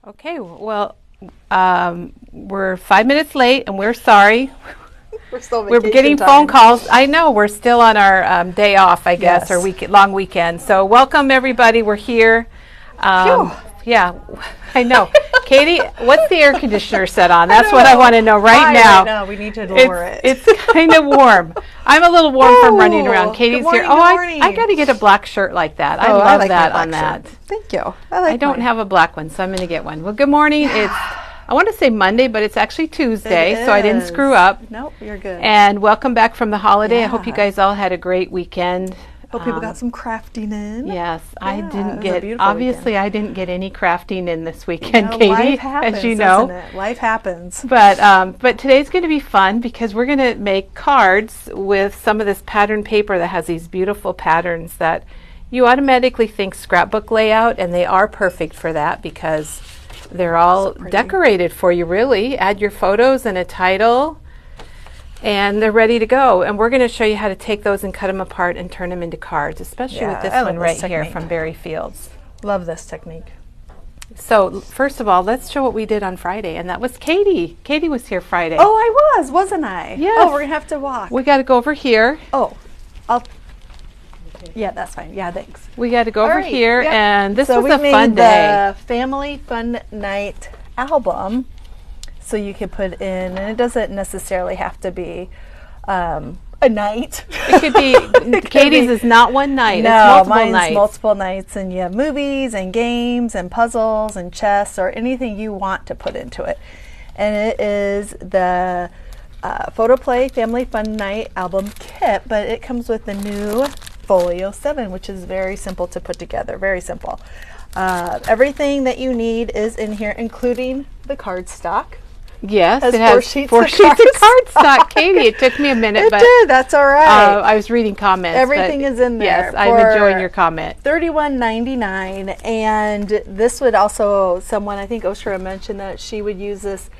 Okay, well, we're 5 minutes late, and we're sorry. We're getting phone calls. I know, we're still on our day off, I guess, or long weekend. So welcome, everybody. We're here. Yeah, I know. Katie, what's the air conditioner set on? That's what I want to know right now. Right now. We need to lower it. It's kind of warm. I'm a little warm from running around. Katie's morning, here. I got to get a black shirt like that. I love like that on that. Thank you. I don't have a black one, so I'm going to get one. Well, good morning. I want to say Monday, but it's actually Tuesday, so I didn't screw up. Nope, you're good. And welcome back from the holiday. I hope you guys all had a great weekend. Hope people got some crafting in. Yes, I didn't get, obviously I didn't get any crafting in this weekend, Katie, life happens, as you know. Isn't it? Life happens. But today's going to be fun because we're going to make cards with some of this pattern paper that has these beautiful patterns that you automatically think scrapbook layout, and they are perfect for that because they're all decorated for you, really. Add your photos and a title, and they're ready to go. And we're going to show you how to take those and cut them apart and turn them into cards, especially with this one right here from Berry Fields. Love this technique. So first of all, let's show what we did on Friday, and that was Katie. Katie was here Friday. Oh, I was, wasn't I? Yes. Oh, we're going to have to walk. We got to go over here. Oh, yeah, that's fine. Yeah, thanks. We got to go over here, and this was a fun day. So we made the Family Fun Night album, so you could put in, and it doesn't necessarily have to be a night. It could be, Katie's is not one night, no, it's multiple mine's nights. Multiple nights, and you have movies and games and puzzles and chess or anything you want to put into it. And it is the Photo Play Family Fun Night album kit, but it comes with the new Folio 7, which is very simple to put together, very simple. Everything that you need is in here, including the cardstock. Yes, it has 4 sheets of cardstock. Katie, it took me a minute, but that's all right. I was reading comments. Everything is in there. Yes, I'm enjoying your comment. $31.99, and this would also, someone, I think Oshra mentioned that she would use this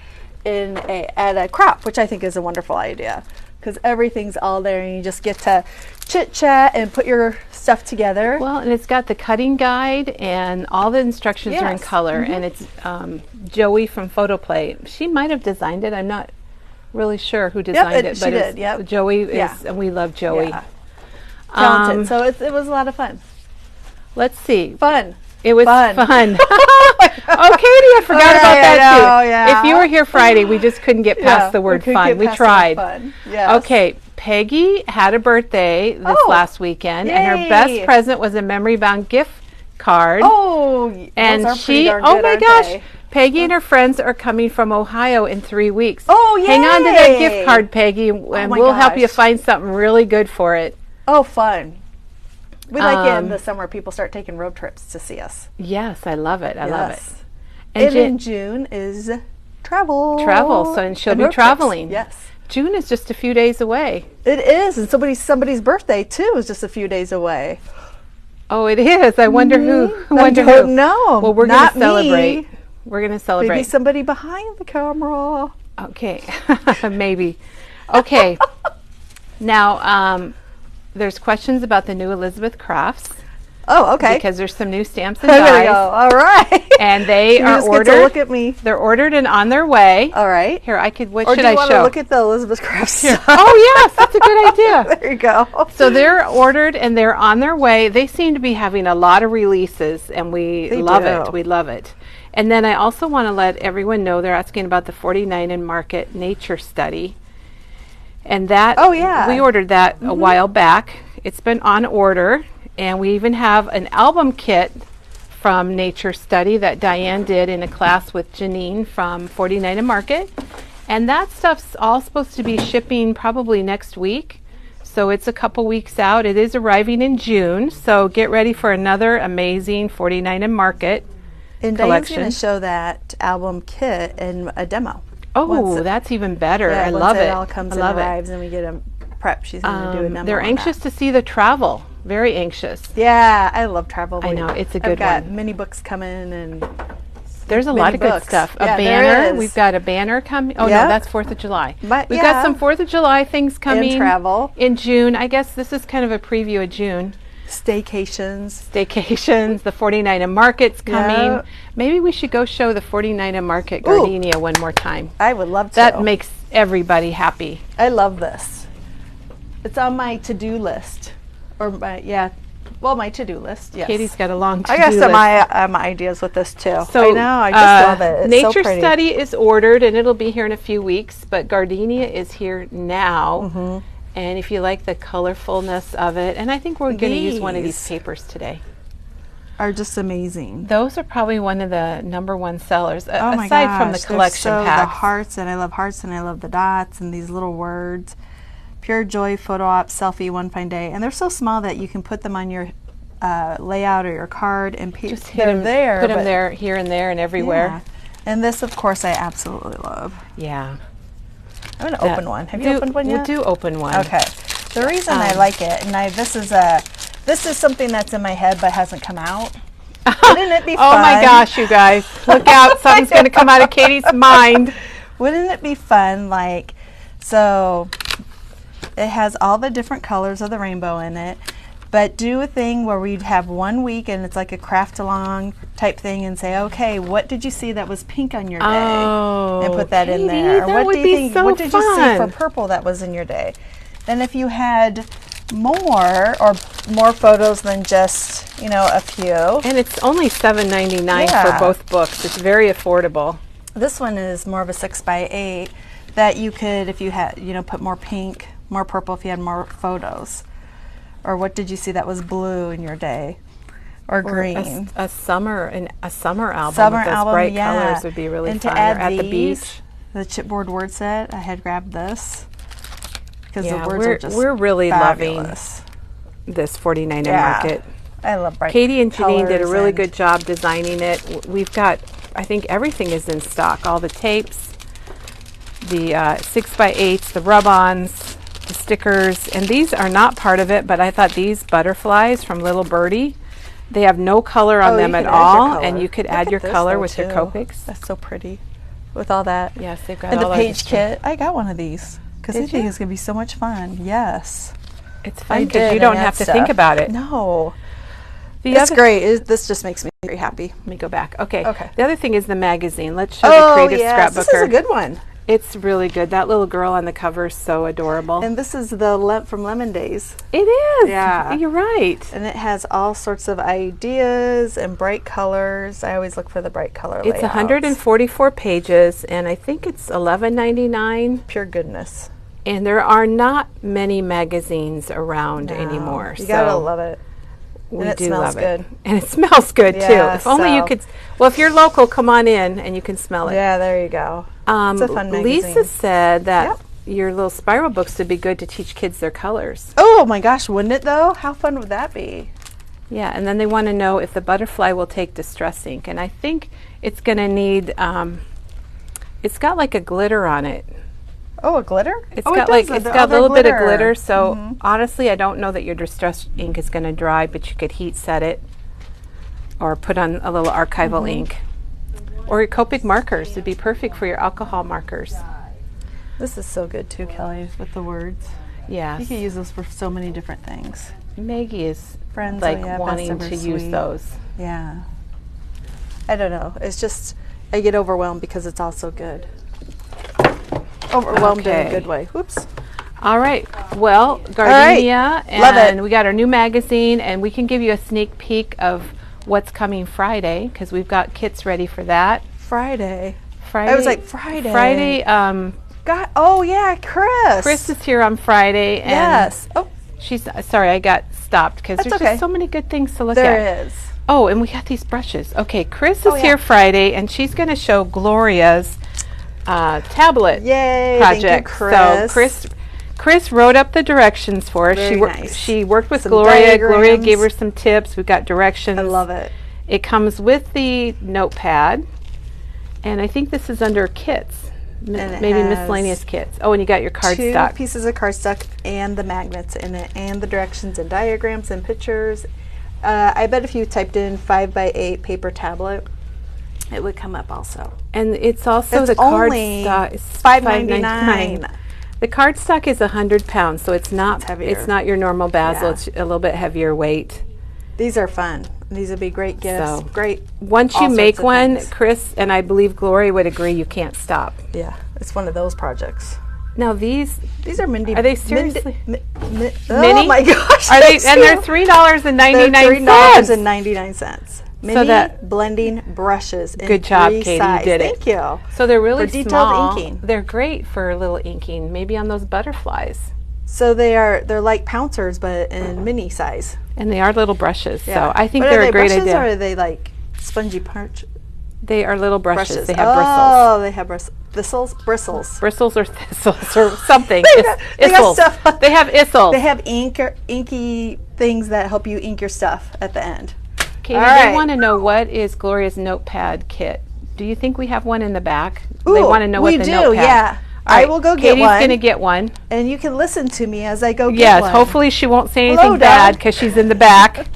at a crop, which I think is a wonderful idea, because everything's all there and you just get to chit chat and put your stuff together. Well, and it's got the cutting guide and all the instructions are in color, and it's Joey from Photo Play. She might have designed it. I'm not really sure who designed it, but she did. Yep. Joey is, and we love Joey. Yeah. Talented. So it was a lot of fun. Let's see. Fun. It was fun. Oh, Katie, I forgot about that too. Yeah. If you were here Friday, we just couldn't get past the word fun. We tried. Yes. Okay, Peggy had a birthday this last weekend, and her best present was a memory-bound gift card. Oh, and she, oh my gosh, Peggy and her friends are coming from Ohio in 3 weeks. Oh, yay! Hang on to that gift card, Peggy, and we'll help you find something really good for it. Oh, fun. We like it in the summer. People start taking road trips to see us. Yes, I love it. I love it. And in June is travel. So and she'll be traveling. Yes. June is just a few days away. It is, and somebody's birthday too is just a few days away. Oh, it is. I wonder who. I don't know. Well, we're going to celebrate. We're going to celebrate. Maybe somebody behind the camera. Okay, maybe. Okay. Now, there's questions about the new Elizabeth Crafts. Oh, okay. Because there's some new stamps and dies. There we go. All right. And they are ordered. Get to look at me. They're ordered and on their way. All right. Here, I could. What or should I show? Or do you want to look at the Elizabeth Crafts? Oh yes, that's a good idea. There you go. So they're ordered and they're on their way. They seem to be having a lot of releases, and we love it. We love it. And then I also want to let everyone know they're asking about the 49 and Market Nature Study. And that, we ordered that a while back. It's been on order, and we even have an album kit from Nature Study that Diane did in a class with Janine from 49 and Market. And that stuff's all supposed to be shipping probably next week. So it's a couple weeks out. It is arriving in June. So get ready for another amazing 49 and Market and collection. Diane's going to show that album kit in a demo. Oh, that's even better. Yeah, I love it. It all comes and arrives, and we get a prep she's going to do a demo. They're anxious to see the travel. Very anxious. Yeah, I love travel. I know, it's a good one. I've got mini books coming, and there's a lot of good stuff. A banner. We've got a banner coming. Oh, no, that's 4th of July. But we've got some 4th of July things coming. And travel. In June. I guess this is kind of a preview of June. Staycations. The 49 Market's coming. Yep. Maybe we should go show the 49 Market gardenia one more time. I would love to. That makes everybody happy. I love this. It's on my to-do list. Or my to-do list. Yes. Katie's got a long to-do list. I got some ideas with this too. So I know, I just love it. It's Nature so pretty. Study is ordered, and it'll be here in a few weeks. But Gardenia is here now, and if you like the colorfulness of it, and I think we're going to use one of these papers today. Are just amazing. Those are probably one of the #1 sellers, oh my aside gosh, from the collection packs. The hearts, and I love hearts, and I love the dots, and these little words. Pure Joy Photo Op Selfie One Fine Day, and they're so small that you can put them on your layout or your card and just hit them there. Put them there, here and there, and everywhere. Yeah. And this, of course, I absolutely love. Yeah. I'm going to open one. Have you opened one yet? We'll do open one. Okay. The reason I like it, and this is something that's in my head but hasn't come out. Wouldn't it be fun? Oh my gosh, you guys! Look out! Something's going to come out of Katie's mind. Wouldn't it be fun? So. It has all the different colors of the rainbow in it, but do a thing where we'd have 1 week and it's like a craft along type thing and say, okay, what did you see that was pink on your day? And put that in there. That what do you think? So what did you see for purple that was in your day? Then if you had more photos than just, a few. And it's only $7.99 for both books. It's very affordable. This one is more of a 6x8 that you could, if you had, put more pink, more purple if you had more photos. Or what did you see that was blue in your day? Or green. A summer album with those bright colors would be really fun. To add at the beach. The chipboard word set, I had grabbed this. Because the words are just we're really fabulous. Loving this 49 Market. I love bright Katie and Janine did a really good job designing it. We've got, I think everything is in stock. All the tapes, the 6x8s, the rub-ons, the stickers, and these are not part of it, but I thought these butterflies from Little Birdie, they have no color on them at all, and you could add your color with your Copics. That's so pretty. With all that. Yes, they've got and all the page kit. I got one of these because I think it's going to be so much fun. Yes. It's fun because you don't have to think about it. No. It's great. This just makes me very happy. Let me go back. Okay. The other thing is the magazine. Let's show the Creative Scrapbooker. This is a good one. It's really good. That little girl on the cover is so adorable. And this is the from Lemon Days. It is. Yeah. You're right. And it has all sorts of ideas and bright colors. I always look for the bright color layouts. It's 144 pages, and I think it's $11.99. Pure goodness. And there are not many magazines around anymore. You gotta love it. We do love it. And it smells good, too. If only you could. Well, if you're local, come on in and you can smell it. Yeah, there you go. It's a fun magazine. Lisa said that your little spiral books would be good to teach kids their colors. Oh my gosh, wouldn't it though? How fun would that be? Yeah, and then they want to know if the butterfly will take distress ink. And I think it's going to need, it's got like a glitter on it. Oh, a glitter? It's got a little bit of glitter. So honestly, I don't know that your distress ink is going to dry, but you could heat set it or put on a little archival ink. Or your Copic markers would be perfect for your alcohol markers. This is so good too, Kelly, with the words. Yeah. You could use those for so many different things. Maggie is Friends, wanting to use those. Yeah. I don't know. It's just, I get overwhelmed because it's all so good. Overwhelmed in a good way. Whoops. All right. Well, Gardenia, and we got our new magazine, and we can give you a sneak peek of what's coming Friday because we've got kits ready for that. Friday. I was like, Friday. God. Oh yeah, Chris. Chris is here on Friday. And yes. Oh, she's sorry. I got stopped because there's just so many good things to look at. There is. Oh, and we got these brushes. Okay, Chris is here Friday, and she's going to show Gloria's tablet project. Thank you, Chris. So Chris wrote up the directions for us. She worked with some Gloria. diagrams. Gloria gave her some tips. We've got directions. I love it. It comes with the notepad, and I think this is under kits. maybe miscellaneous kits. Oh, and you got your cardstock. 2 pieces of cardstock and the magnets in it, and the directions and diagrams and pictures. I bet if you typed in 5x8 paper tablet, it would come up also. And it's also the cardstock. It's $5.99. The cardstock is 100 pounds, so it's not your normal basil. It's a little bit heavier weight. These are fun. These would be great gifts. So great. Once you make one, Chris and I believe Gloria would agree you can't stop. Yeah, it's one of those projects. Now these are Mindy. Are they seriously mini? Oh my gosh! Are they? And they're $3.99. $3.99. Mini blending brushes. In good job, Katie. You did it. Thank you. So they're really for detailed small. inking. They're great for little inking, maybe on those butterflies. So they're like pouncers, but in mini size. And they are little brushes. Yeah. So I think they're a great idea. Or are they like spongy parch? They are little brushes. They have bristles. Oh, they have bristles. Bristles or thistles or something. they got stuff. They have thistles. They have inky things that help you ink your stuff at the end. Katie, they want to know what is Gloria's notepad kit. Do you think we have one in the back? Ooh, they want to know what the notepad. We do, yeah. All right, I will go get one. Katie's going to get one. And you can listen to me as I go get one. Yes, hopefully she won't say anything bad because she's in the back.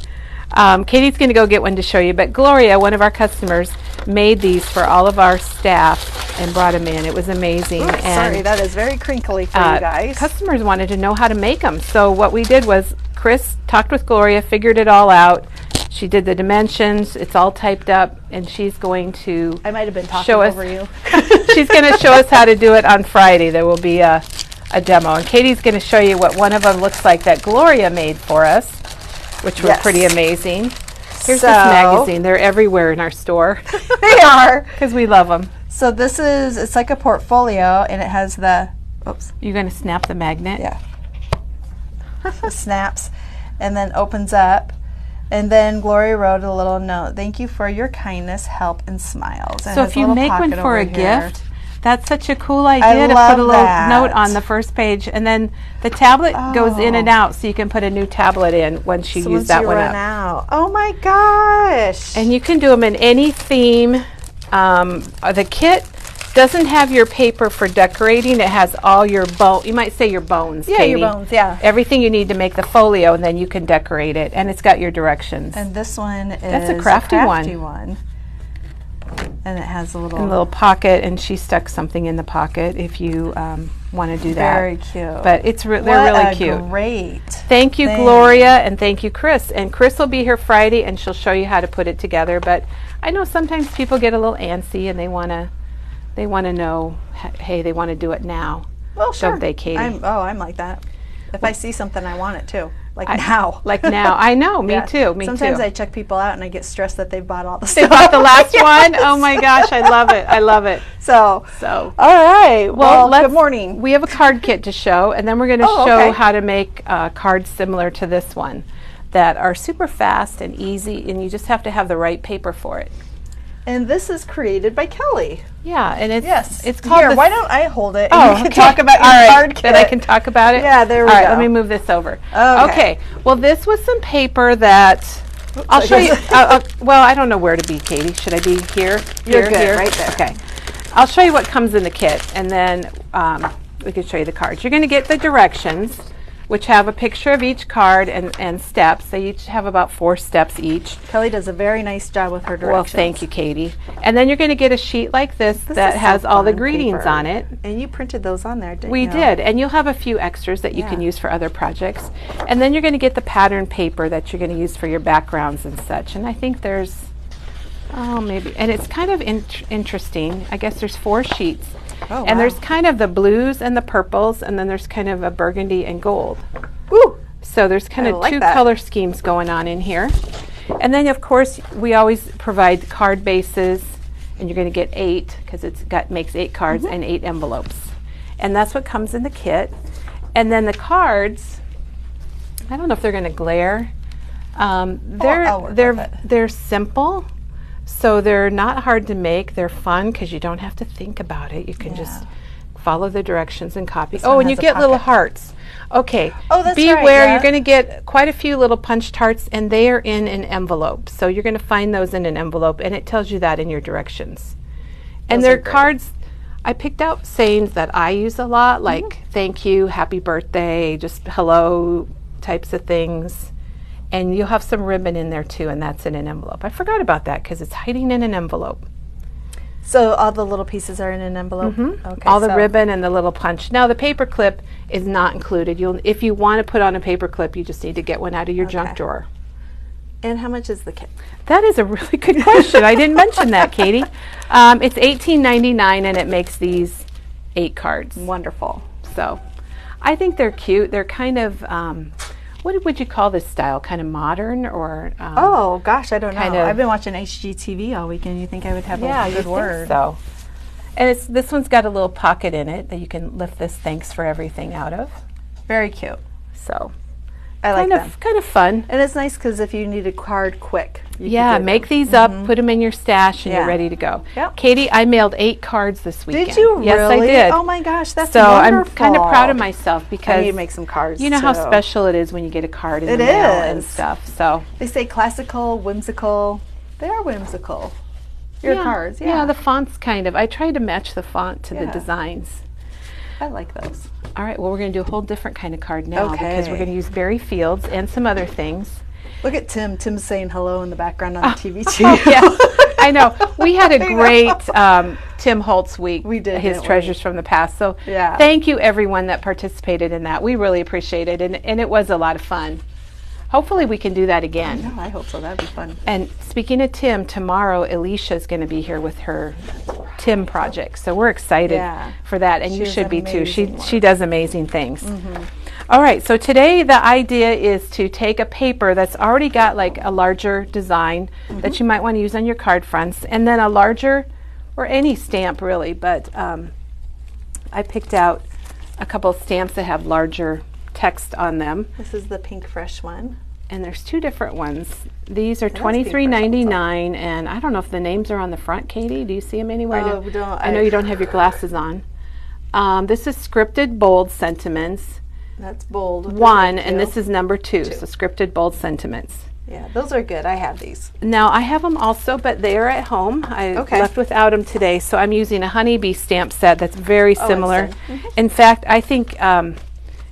Katie's going to go get one to show you. But Gloria, one of our customers, made these for all of our staff and brought them in. It was amazing. Ooh, sorry, that is very crinkly for you guys. Customers wanted to know how to make them. So what we did was Chris talked with Gloria, figured it all out. She did the dimensions. It's all typed up, and she's going to I might have been talking over you. She's going to show us how to do it on Friday. There will be a demo, and Katie's going to show you what one of them looks like that Gloria made for us, which were pretty amazing. Here's this magazine. They're everywhere in our store. They are. Because we love them. So it's like a portfolio, and it has the, oops. You're going to snap the magnet? Yeah. It snaps, and then opens up. And then Gloria wrote a little note. Thank you for your kindness, help, and smiles. And so if you make one for a gift, that's such a cool idea to put a little note on the first page. And then the tablet goes in and out, so you can put a new tablet in once you use that one up. Out. Oh my gosh. And you can do them in any theme. The kit doesn't have your paper for decorating. It has all your you might say your bones. Yeah, Katie. your bones, yeah. Everything you need to make the folio, and then you can decorate it. And it's got your directions. And this one is a crafty one. And it has a little pocket, and she stuck something in the pocket if you want to do that. Very cute. But they're really cute. Great. Thank you, Gloria, and thank you, Chris. And Chris will be here Friday, and she'll show you how to put it together. But I know sometimes people get a little antsy, and they want to know, hey, they want to do it now. Well, sure. Don't they, Katie? I'm like that. If I see something, I want it too. Now. Like now. I know. Me too. Sometimes I check people out and I get stressed that they've bought all the stuff. They bought the last one? Oh my gosh, I love it. I love it. So. All right. Well, good morning. We have a card kit to show, and then we're going to show how to make cards similar to this one that are super fast and easy, and you just have to have the right paper for it. And this is created by Kelly. Yeah, and it's called. Here, why don't I hold it? And you can talk about your card kit. Then I can talk about it. Yeah, there we go. All right, let me move this over. Okay. Well, this was some paper that I'll show you. Well, I don't know where to be, Katie. Should I be here? You're good, right there. Okay. I'll show you what comes in the kit, and then we can show you the cards. You're going to get the directions, which have a picture of each card and steps. They each have about 4 steps each. Kelly does a very nice job with her directions. Well, thank you, Katie. And then you're going to get a sheet like this that has all the greetings on it. And you printed those on there, didn't you? We did. And you'll have a few extras that you can use for other projects. And then you're going to get the pattern paper that you're going to use for your backgrounds and such. And I think there's, maybe, and it's kind of interesting. I guess there's 4 sheets. Oh, and there's kind of the blues and the purples, and then there's kind of a burgundy and gold. Ooh. So there's kind of 2 color schemes going on in here. And then, of course, we always provide card bases, and you're going to get 8 because makes 8 cards and 8 envelopes. And that's what comes in the kit. And then the cards, I don't know if they're going to glare. They're simple. So they're not hard to make. They're fun because you don't have to think about it. You can just follow the directions and copy. Oh, and you get little hearts. Okay. Oh, that's Beware, right. Yeah. You're going to get quite a few little punched hearts, and they are in an envelope. So you're going to find those in an envelope, and it tells you that in your directions. And they're cards. I picked out sayings that I use a lot, like thank you, happy birthday, just hello types of things. And you'll have some ribbon in there too, and that's in an envelope. I forgot about that because it's hiding in an envelope. So all the little pieces are in an envelope? Okay, all the ribbon and the little punch. Now the paper clip is not included. If you want to put on a paper clip, you just need to get one out of your junk drawer. And how much is the kit? That is a really good question. I didn't mention that, Katie. It's $18.99 and it makes these 8 cards. Wonderful. So I think they're cute. They're kind of, what would you call this style? Kind of modern or? Oh gosh, I don't know. I've been watching HGTV all weekend. You think I would have a good word? Think so. And this one's got a little pocket in it that you can lift this thanks for everything out of. Very cute. So I like them. Kind of fun. And it's nice because if you need a card quick. Make these up, put them in your stash, and you're ready to go. Yep. Katie, I mailed 8 cards this weekend. Did you really? Yes, I did. Oh my gosh, that's so wonderful. I'm kind of proud of myself because I need to make some cards. You know how special it is when you get a card in the mail and stuff. So they say classical, whimsical. They are whimsical. Your cards, Yeah, the font's kind of. I tried to match the font to the designs. I like those. All right, well, we're going to do a whole different kind of card now because we're going to use Barry Fields and some other things. Look at Tim. Tim's saying hello in the background on the TV too. Yeah, I know. We had a great Tim Holtz week. We did. His Treasures from the Past. So thank you, everyone that participated in that. We really appreciate it, and it was a lot of fun. Hopefully we can do that again. I know, I hope so. That'd be fun. And speaking of Tim, tomorrow Alicia's going to be here with her Tim project. So we're excited for that, and you should be too. She does amazing things. All right, so today the idea is to take a paper that's already got like a larger design that you might want to use on your card fronts, and then a larger, or any stamp really, but I picked out a couple of stamps that have larger text on them. This is the Pink Fresh one. And there's 2 different ones. These are $23.99, and I don't know if the names are on the front, Katie. Do you see them anywhere? I know you don't have your glasses on. This is Scripted Bold Sentiments. That's bold. 1, and this is number 2, so Scripted Bold Sentiments. Yeah, those are good. I have these. Now, I have them also, but they are at home. I left without them today, so I'm using a honeybee stamp set that's very similar. In fact, I think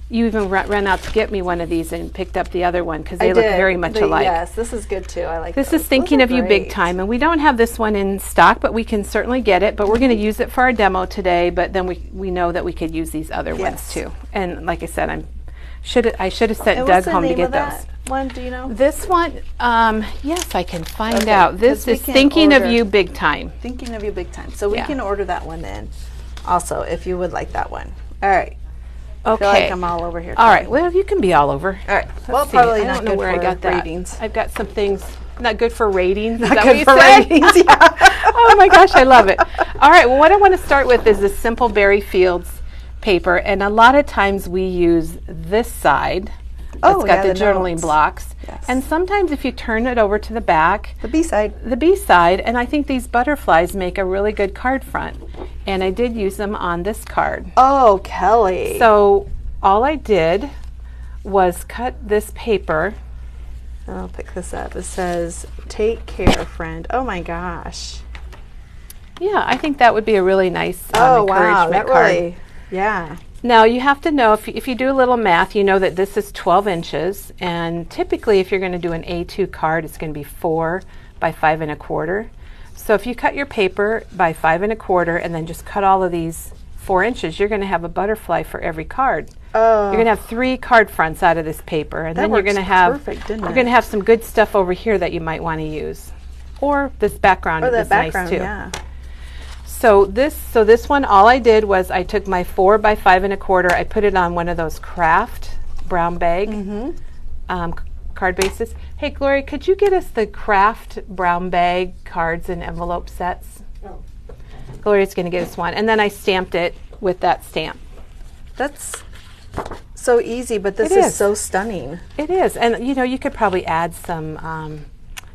you even ran out to get me one of these and picked up the other one because they look very much alike. Yes, this is good too. I like this. Is Thinking of You Big Time, and we don't have this one in stock, but we can certainly get it. But we're going to use it for our demo today. But then we know that we could use these other ones too. And like I said, I should have sent Doug home to get those. One, do you know? This one, yes, I can find out. This is Thinking of You Big Time. Thinking of You Big Time. So we can order that one then, also, if you would like that one. All right. Okay. I feel like I'm all over here. All right. Well, you can be all over. All right. Well, probably not good for ratings. I've got some things not good for ratings. Not good for ratings. Yeah. Oh my gosh, I love it. All right. Well, what I want to start with is this simple Barry Fields paper, and a lot of times we use this side. It's got the journaling blocks. Yes. And sometimes if you turn it over to the back, the B side, and I think these butterflies make a really good card front. And I did use them on this card. Oh, Kelly. So all I did was cut this paper. I'll pick this up. It says, "Take care, friend." Oh my gosh. Yeah, I think that would be a really nice encouragement card. Really, yeah. Now, you have to know, if you do a little math, you know that this is 12 inches. And typically, if you're going to do an A2 card, it's going to be 4 by 5 1/4. So if you cut your paper by 5 1/4 and then just cut all of these 4 inches, you're going to have a butterfly for every card. Oh. You're going to have 3 card fronts out of this paper. And then you're going to have some good stuff over here that you might want to use. Or this background is nice too. Yeah. So this one, all I did was I took my 4 by 5 1/4. I put it on one of those craft brown bag card bases. Hey, Gloria, could you get us the craft brown bag cards and envelope sets? Oh. Gloria's going to get us one. And then I stamped it with that stamp. That's so easy, but this is so stunning. It is. And, you could probably add some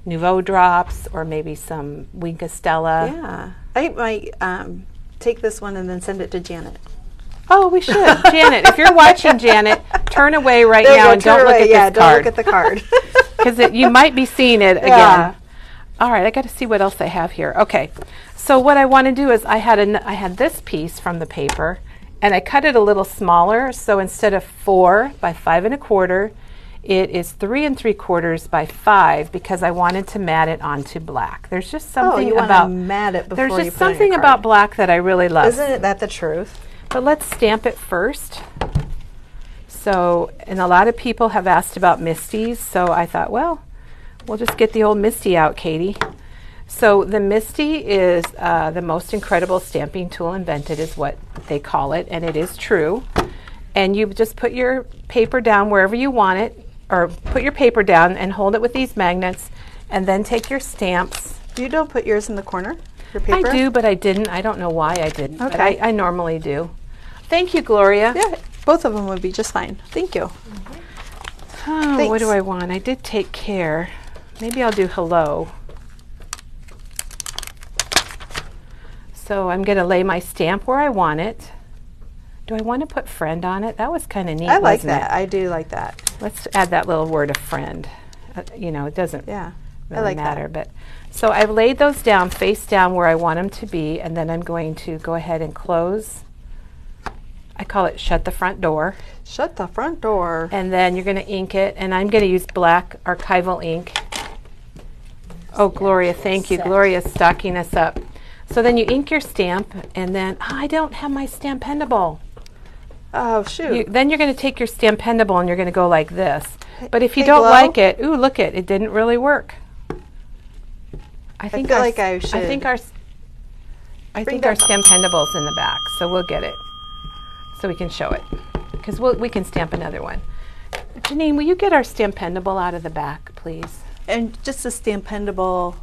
Nouveau drops or maybe some Wink Stella. Yeah. I might take this one and then send it to Janet. Oh, we should. Janet, if you're watching, Janet, turn away now and don't look at this card. Don't look at the card. Because you might be seeing it again. All right, I got to see what else I have here. Okay, so what I want to do is I had this piece from the paper, and I cut it a little smaller. So instead of 4 by 5 1/4, it is 3 3/4 by 5 because I wanted to mat it onto black. There's just something you about want to mat it before there's just you put it in something your about card. black that I really love. Isn't that the truth? But let's stamp it first. So, and a lot of people have asked about Misties, so I thought, well, we'll just get the old Misty out, Katie. So the Misty is the most incredible stamping tool invented, is what they call it, and it is true. And you just put your paper down wherever you want it, or put your paper down and hold it with these magnets, and then take your stamps. You don't put yours in the corner, your paper? I do, but I didn't. I don't know why I didn't, okay. but I normally do. Thank you, Gloria. Yeah, both of them would be just fine. Thank you. Oh, what do I want? I did take care. Maybe I'll do hello. So I'm going to lay my stamp where I want it. Do I want to put friend on it? That was kind of neat. I like that. It? I do like that. Let's add that little word of friend. You know, it doesn't really matter. But so I've laid those down face down where I want them to be, and then I'm going to go ahead and close. I call it shut the front door. Shut the front door. And then you're going to ink it, and I'm going to use black archival ink. Oh, Gloria, thank you. Gloria's stocking us up. So then you ink your stamp, and then I don't have my Stampendable. Oh, shoot. Then you're going to take your Stampendable and you're going to go like this. But if you Hey, don't Glow? like it, ooh, look it didn't really work. I feel like I should. I think our Stampendable's in the back, so we'll get it so we can show it, because we can stamp another one. Janine, will you get our Stampendable out of the back, please? And just a Stampendable,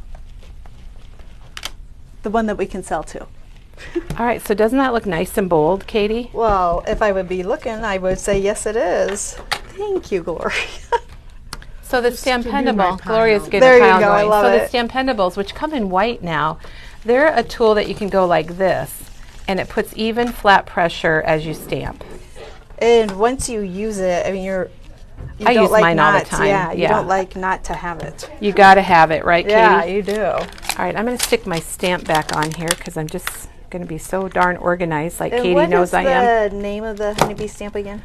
the one that we can sell too. All right, so doesn't that look nice and bold, Katie? Well, if I would be looking, I would say yes, it is. Thank you, Gloria. So the Stampendable, Gloria's getting there a pile you go, going. I love so it. The Stampendables, which come in white now, they're a tool that you can go like this, and it puts even flat pressure as you stamp. And once you use it, I mean, I use mine all the time. Yeah, you don't like not to have it. You got to have it, right, Katie? Yeah, you do. All right, I'm going to stick my stamp back on here because I'm just going to be so darn organized, like Katie knows I am. What is the name of the honeybee stamp again?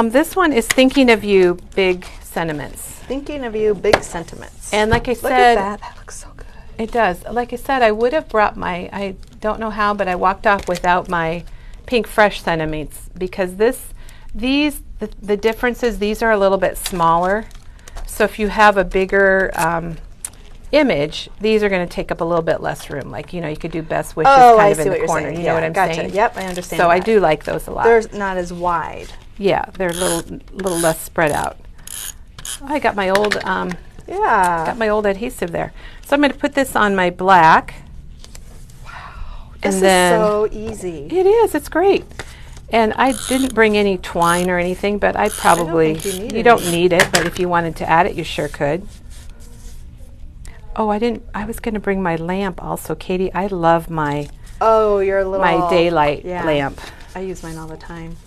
This one is Thinking of You, Big Sentiments. Thinking of You, Big Sentiments. And like I said, look at that. That looks so good. It does. Like I said, I would have brought I don't know how, but I walked off without my Pink Fresh Sentiments, because the differences, these are a little bit smaller. So if you have a bigger image, these are going to take up a little bit less room. Like, you know, you could do Best Wishes kind of in the corner. You know what I'm saying? Yep, I understand. So I do like those a lot. They're not as wide. Yeah, they're a little less spread out. Oh, I got my old got my old adhesive there. So I'm going to put this on my black. Wow, this is so easy. It is. It's great. And I didn't bring any twine or anything, but I probably you don't need it, but if you wanted to add it, you sure could. Oh, I was going to bring my lamp also, Katie. I love my your little my daylight lamp. I use mine all the time.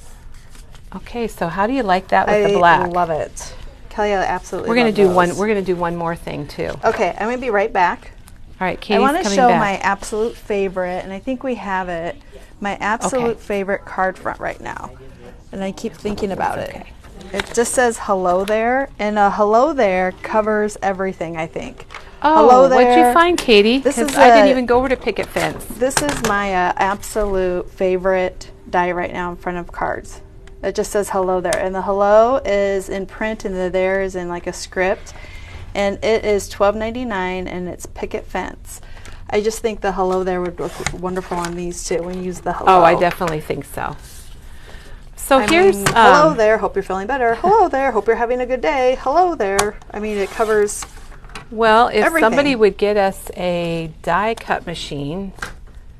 Okay, so how do you like that with the black? I love it. Kelly, I absolutely We're going to do one more thing too. Okay, I'm going to be right back. All right, Katie's coming back. I want to show my absolute favorite, and I think we have it, my absolute favorite card front right now. And I keep thinking about it. It just says hello there, and a hello there covers everything, I think. Oh, hello there. What'd you find, Katie? Because I didn't even go over to Picket Fence. This is my absolute favorite die right now in front of cards. It just says hello there, and the hello is in print, and the there is in like a script, and it is $12.99, and it's Picket Fence. I just think the hello there would look wonderful on these too when you use the hello. Oh, I definitely think so. So here's hello there. Hope you're feeling better. Hello there. Hope you're having a good day. Hello there. I mean, it covers. Well, if everything. Somebody would get us a die cut machine,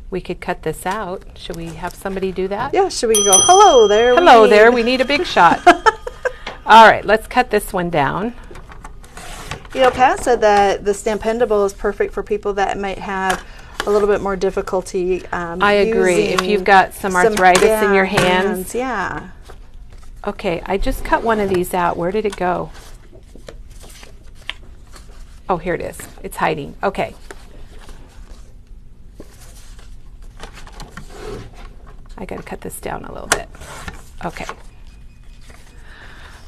we could cut this out. Should we have somebody do that? Yeah, should we go, hello there? Hello there, we need a big shot. All right, let's cut this one down. You know, Pat said that the Stampendable is perfect for people that might have a little bit more difficulty I agree. If you've got some arthritis in your hands. Yeah. Okay, I just cut one of these out. Where did it go? Oh, here it is. It's hiding. Okay. I got to cut this down a little bit. Okay.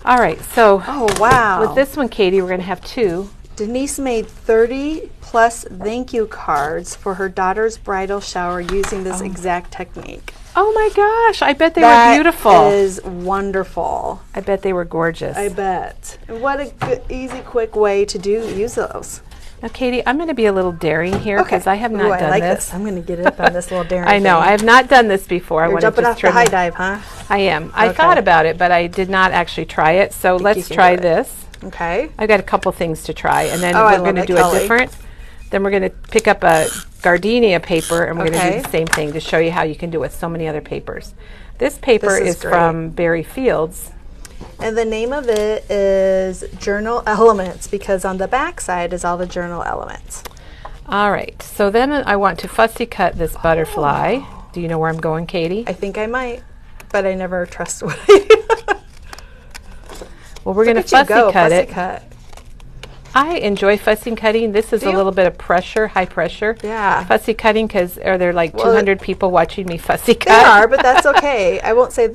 All right, so oh wow. With this one, Katie, we're going to have 2. Denise made 30 plus thank you cards for her daughter's bridal shower using this exact technique. Oh my gosh, I bet they were beautiful. That is wonderful. I bet they were gorgeous. I bet. And what a good, easy, quick way to use those. Now, Katie, I'm going to be a little daring here because I have not done this. I'm going to get up on this little daring I know. thing. I have not done this before. You're jumping off the high dive, huh? I am. I thought about it, but I did not actually try it. So let's try this. Okay. I've got a couple things to try, and then we're going to do a different. Then we're going to pick up a gardenia paper, and we're going to do the same thing to show you how you can do it with so many other papers. This paper is from Berry Fields. And the name of it is Journal Elements, because on the back side is all the journal elements. All right. So then I want to fussy cut this butterfly. Do you know where I'm going, Katie? I think I might, but I never trust what I do. Well, we're going to fussy cut it. I enjoy fussy cutting. This is a little bit of pressure, high pressure. Yeah. Fussy cutting, because are there like 200 people watching me fussy cut? There are, but that's okay. I won't say,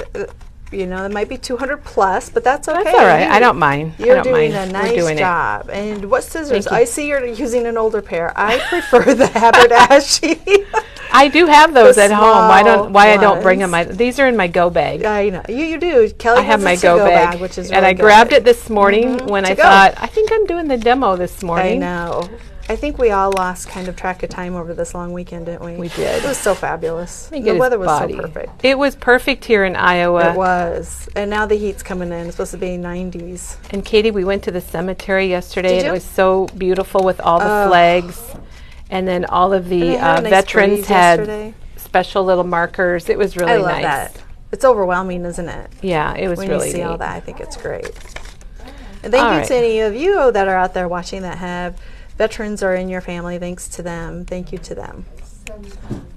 you know, it might be 200 plus, but that's okay. That's all right. I don't mind. You're doing a nice job. And what scissors? I see you're using an older pair. I prefer the haberdashy. I do have those at home. Why I don't bring them? These are in my go bag. I know you do. Kelly I have my go bag, which is and really I grabbed it this morning when I thought I think I'm doing the demo this morning. I know. I think we all lost kind of track of time over this long weekend, didn't we? We did. It was so fabulous. The weather was so perfect. It was perfect here in Iowa. It was. And now the heat's coming in. It's supposed to be 90s. And Katie, we went to the cemetery yesterday, and it was so beautiful with all the flags. And then all of the veterans had special little markers. It was really nice. I love that. It's overwhelming, isn't it? Yeah, it was really neat. When you see all that, I think it's great. And thank you to any of you that are out there watching that have veterans or in your family. Thanks to them. Thank you to them.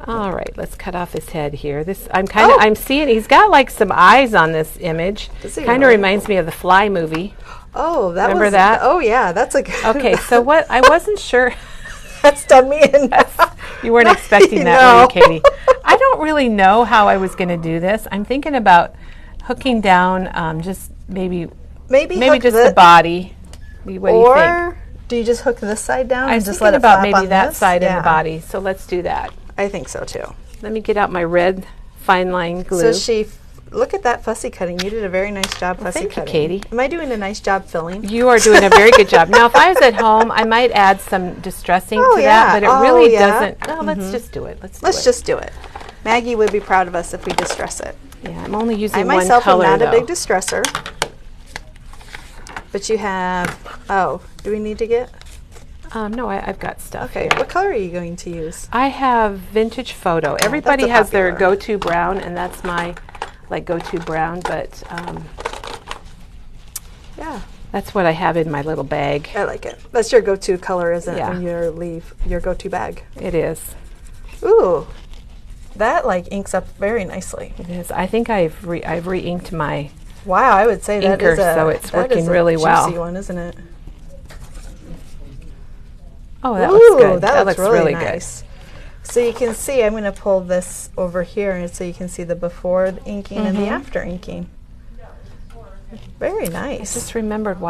All right, let's cut off his head here. I'm seeing he's got like some eyes on this image. Kind of reminds me of the Fly movie. Oh, remember that? Oh yeah, that's a good. Okay, so what I wasn't sure. That's done me in. You weren't expecting that, were you, Katie? I don't really know how I was going to do this. I'm thinking about hooking down just maybe just the body. What do you think? Do you just hook this side down and just let it flap on maybe that this? side and the body. So let's do that. I think so too. Let me get out my red fine line glue. So look at that fussy cutting. You did a very nice job fussy cutting. Thank you, Katie. Am I doing a nice job filling? You are doing a very good job. Now, if I was at home, I might add some distressing to that, but it really doesn't. No, let's just do it. Let's just do it. Maggie would be proud of us if we distress it. Yeah, I'm only using one color, I myself am not a big distresser. But you have, do we need to get? No, I've got stuff. Okay, what color are you going to use? I have Vintage Photo. Everybody has their go-to brown, and that's my go-to brown, but yeah, that's what I have in my little bag. I like it. That's your go-to color, isn't it, when you leave your go-to bag? It is. Ooh, that inks up very nicely. It is. I think I've re-inked my I would say that is so it's working really well. Juicy one, isn't it? Oh, that looks good. That looks really nice. Good. So you can see, I'm going to pull this over here, and so you can see the before inking and the after inking. Very nice. I just remembered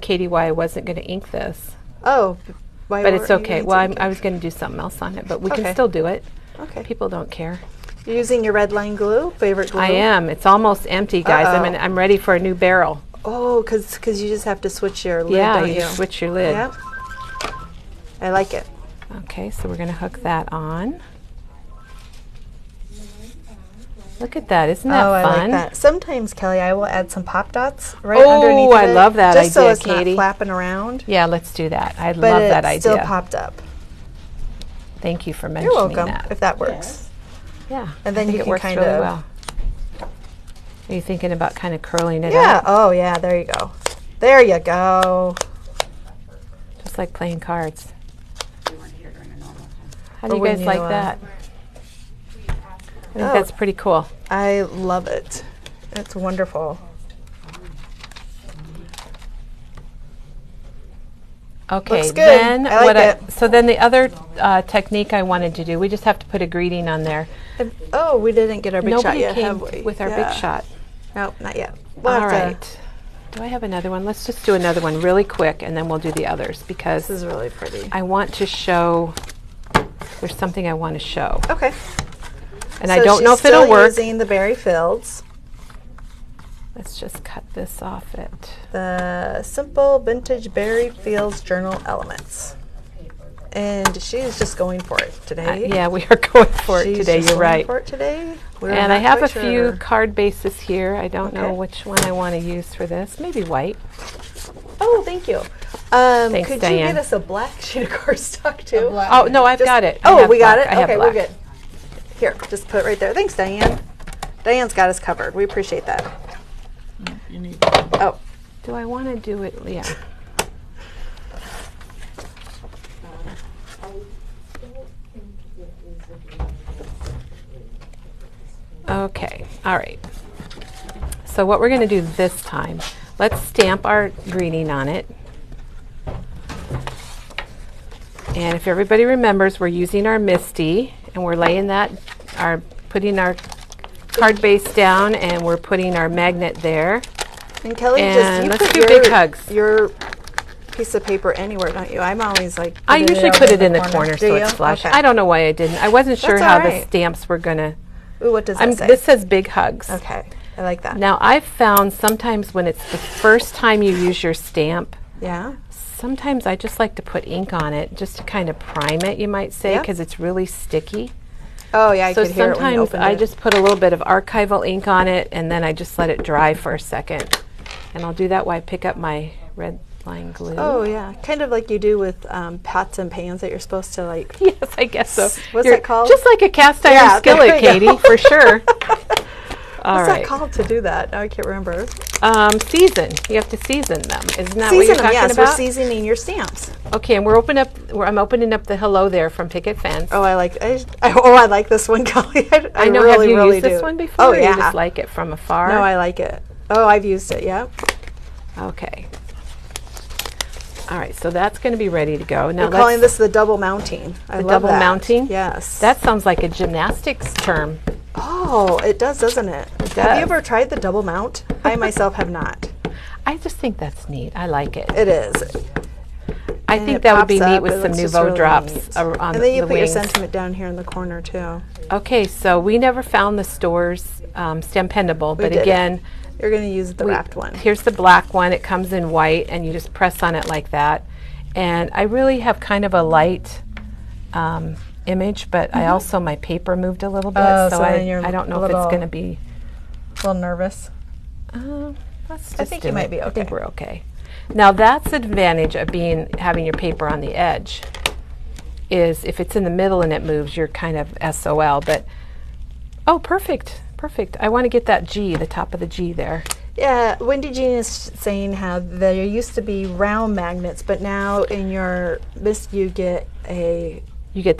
Katie, why I wasn't going to ink this. Oh, but it's okay. Well, I was going to do something else on it, but we can still do it. Okay. People don't care. You're using your red line glue, favorite glue? I am. It's almost empty, guys. I'm ready for a new barrel. Oh, because you just have to switch your lid, don't you? Yeah, you switch your lid. Yep. I like it. Okay, so we're going to hook that on. Look at that. Isn't that fun? I like that. Sometimes, Kelly, I will add some pop dots underneath it. I love that idea, so it's Katie. Not flapping around. Yeah, let's do that. I love that idea. But it's still popped up. Thank you for mentioning that. You're welcome, if that works. Yeah. And then you can kind of... really well. Are you thinking about kind of curling it up? Yeah. Oh, yeah. There you go. There you go. Just like playing cards. How do you guys like that? I think that's pretty cool. I love it. It's wonderful. Okay, looks good. then I like it. So then the other technique I wanted to do, we just have to put a greeting on there. Oh, we didn't get our big shot Nobody yet, came have we? with our big shot. Nope, not yet. All right. Do I have another one? Let's just do another one really quick, and then we'll do the others, because this is really pretty. I want to show, there's something I want to show. Okay. And so I don't know if it'll work. Using the berry fields. Let's just cut this off it. The Simple Vintage Berry Fields Journal Elements. And she's just going for it today. Yeah, we are going for it today. You're right. For it today. And I have a few card bases here. I don't know which one I want to use for this. Maybe white. Oh, thank you. Thanks, could Diane. you get us a black sheet of cardstock too? Oh, no, I've got it. Oh, we got it? Okay, we're good. Here, just put it right there. Thanks, Diane. Diane's got us covered. We appreciate that. You need Oh. Do I want to do it? Yeah. Okay, all right. So what we're going to do this time, let's stamp our greeting on it. And if everybody remembers, we're using our Misty, and we're laying that, putting our card base down, and we're putting our magnet there. And Kelly, and just let's do big hugs. Your piece of paper anywhere, don't you? I'm always like. I usually put it in the corner so it's flush. Okay. I don't know why I didn't. I wasn't sure how the stamps were going to. Ooh, what does that say? This says big hugs. Okay, I like that. Now, I've found sometimes when it's the first time you use your stamp, sometimes I just like to put ink on it just to kind of prime it, you might say, because it's really sticky. Oh, yeah, I could hear it when you opened it. So sometimes I just put a little bit of archival ink on it, and then I just let it dry for a second. And I'll do that while I pick up my red line glue. Oh, yeah, kind of like you do with pots and pans that you're supposed to like. Yes, I guess so. What's that called? Just like a cast iron skillet, Katie, for sure. What's that called to do that? Now I can't remember. Season. You have to season them. Isn't that what you're talking about? Yes, we're seasoning your stamps. Okay, and I'm opening up the hello there from Picket Fence. Oh, I like this one, Kelly. I know. Really, have you really used this one before? Oh, or yeah. You just like it from afar? No, I like it. Oh, I've used it. Yeah. Okay. All right, so that's going to be ready to go. Now we're calling this the double mounting. I love double that. Mounting? Yes. That sounds like a gymnastics term. Oh, it does, doesn't it? It does. Have you ever tried the double mount? I myself have not. I just think that's neat. I like it. It is. I think that would be neat with some Nouveau really drops on the wings. And then you put your sentiment down here in the corner too. Okay, so we never found the store's Stampendable, but again, you're going to use the wrapped one. Here's the black one. It comes in white, and you just press on it like that. And I really have kind of a light image, but I also, my paper moved a little bit, so I don't know if it's going to be... A little nervous? I think you might be okay. I think we're okay. Now, that's the advantage of having your paper on the edge, is if it's in the middle and it moves, you're kind of SOL, but... Oh, perfect. Perfect. I want to get that G, the top of the G there. Yeah, Wendy Jean is saying how there used to be round magnets, but now in your list you get the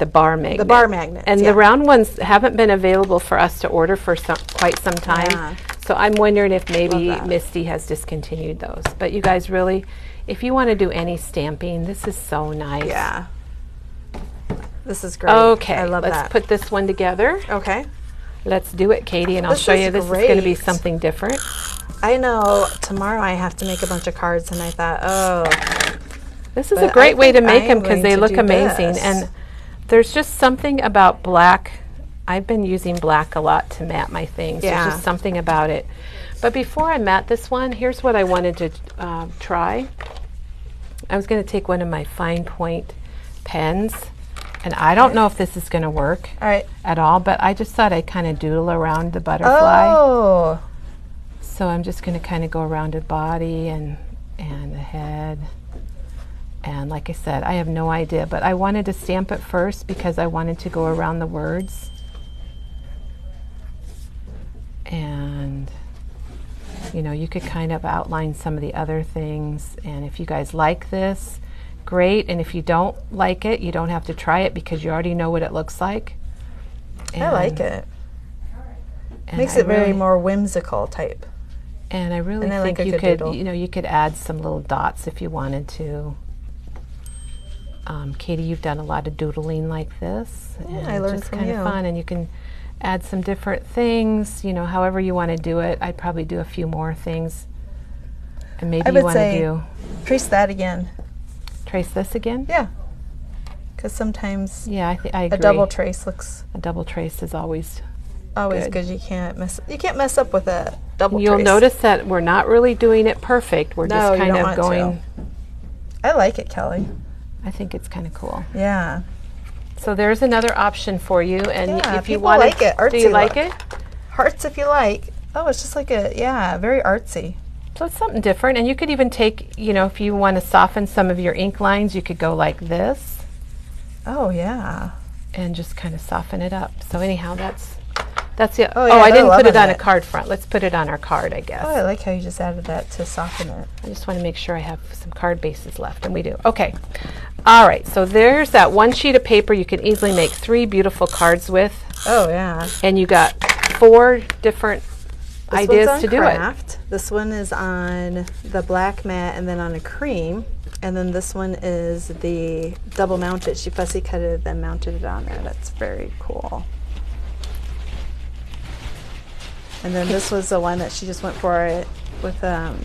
bar magnet. The bar magnets. And the round ones haven't been available for us to order for quite some time. Yeah. So I'm wondering if maybe Misty has discontinued those. But you guys really, if you want to do any stamping, this is so nice. Yeah. This is great. Okay, I love that. Let's put this one together. Okay. Let's do it, Katie, and I'll show you this is going to be something different. I know tomorrow I have to make a bunch of cards, and I thought, oh. This is a great way to make them because they look amazing. And there's just something about black. I've been using black a lot to mat my things. There's just something about it. But before I mat this one, here's what I wanted to try. I was going to take one of my fine point pens. And I don't know if this is going to work at all, but I just thought I'd kind of doodle around the butterfly. Oh. So I'm just going to kind of go around the body and the head. And like I said, I have no idea, but I wanted to stamp it first because I wanted to go around the words. And, you know, you could kind of outline some of the other things. And if you guys like this, great. And if you don't like it, you don't have to try it because you already know what it looks like. And I like it. Makes it very more whimsical type. And I really think you could, you know, you could add some little dots if you wanted to. Katie, you've done a lot of doodling like this. Yeah, and I learned it's from kind you. of fun, and you can add some different things, you know, however you want to do it. I'd probably do a few more things. And maybe you want to do... Trace that again. Trace this again? Yeah. Because sometimes I agree. a double trace looks... A double trace is always good. You can't mess up with a double trace. You'll notice that we're not really doing it perfect. We're just kind of going... I like it, Kelly. I think it's kind of cool. Yeah. So there's another option for you, and if you want like it, artsy do you like it? Hearts if you like. Oh, it's just like very artsy. So it's something different, and you could even take, you know, if you want to soften some of your ink lines, you could go like this. Oh yeah. And just kind of soften it up. So anyhow, that's it. Oh, yeah, I didn't put it on a card front. Let's put it on our card, I guess. Oh, I like how you just added that to soften it. I just want to make sure I have some card bases left, and we do. Okay. All right, so there's that one sheet of paper you can easily make 3 beautiful cards with. Oh, yeah. And you got 4 different ideas to do it. This one is on the black mat and then on a cream. And then this one is the double mounted. She fussy cut it and mounted it on there. That's very cool. And then this was the one that she just went for it with the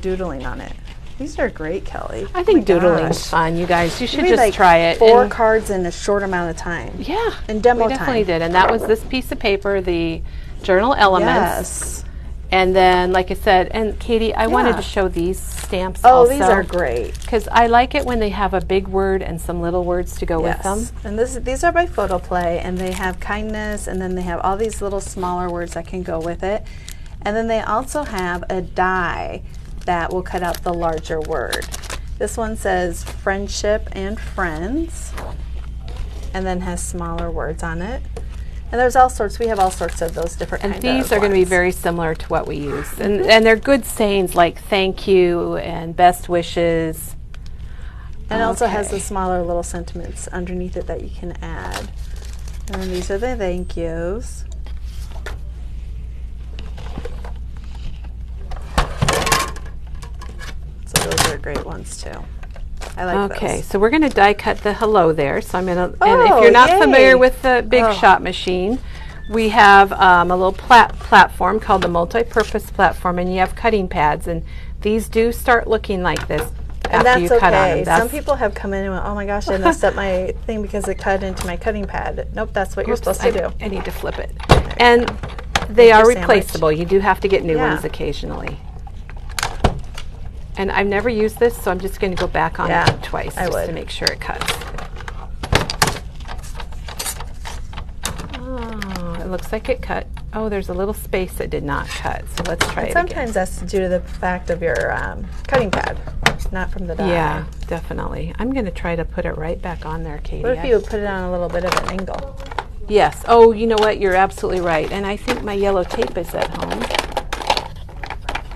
doodling on it. These are great, Kelly. I think doodling's fun, you guys. You should just try it. 4 cards in a short amount of time. Yeah. In demo time. We definitely did. And that was this piece of paper, the journal elements. Yes. And then, like I said, and Katie, I wanted to show these stamps also. Oh, these are great. Because I like it when they have a big word and some little words to go with them. And these are by Photo Play, and they have kindness, and then they have all these little smaller words that can go with it. And then they also have a die that will cut out the larger word. This one says friendship and friends, and then has smaller words on it. And there's all sorts, we have all sorts of those different kinds of ones. And these are going to be very similar to what we use. And they're good sayings like thank you and best wishes. And it also has the smaller little sentiments underneath it that you can add. And then these are the thank yous. So those are great ones too. I like those. Okay, so we're going to die cut the hello there. So I'm going to, and if you're not familiar with the Big Shot machine, we have a little platform called the multi-purpose platform, and you have cutting pads, and these do start looking like this after you cut on them. Some people have come in and went, oh my gosh, I messed up my thing because it cut into my cutting pad. Nope, that's what you're supposed to do. I need to flip it. And they are replaceable. You do have to get new ones occasionally. And I've never used this, so I'm just going to go back on it twice just to make sure it cuts. Oh, it looks like it cut. Oh, there's a little space that did not cut, so let's try it again. Sometimes that's due to the fact of your cutting pad, not from the die. Yeah, definitely. I'm going to try to put it right back on there, Katie. What if you would put it on a little bit of an angle? Yes. Oh, you know what? You're absolutely right. And I think my yellow tape is at home.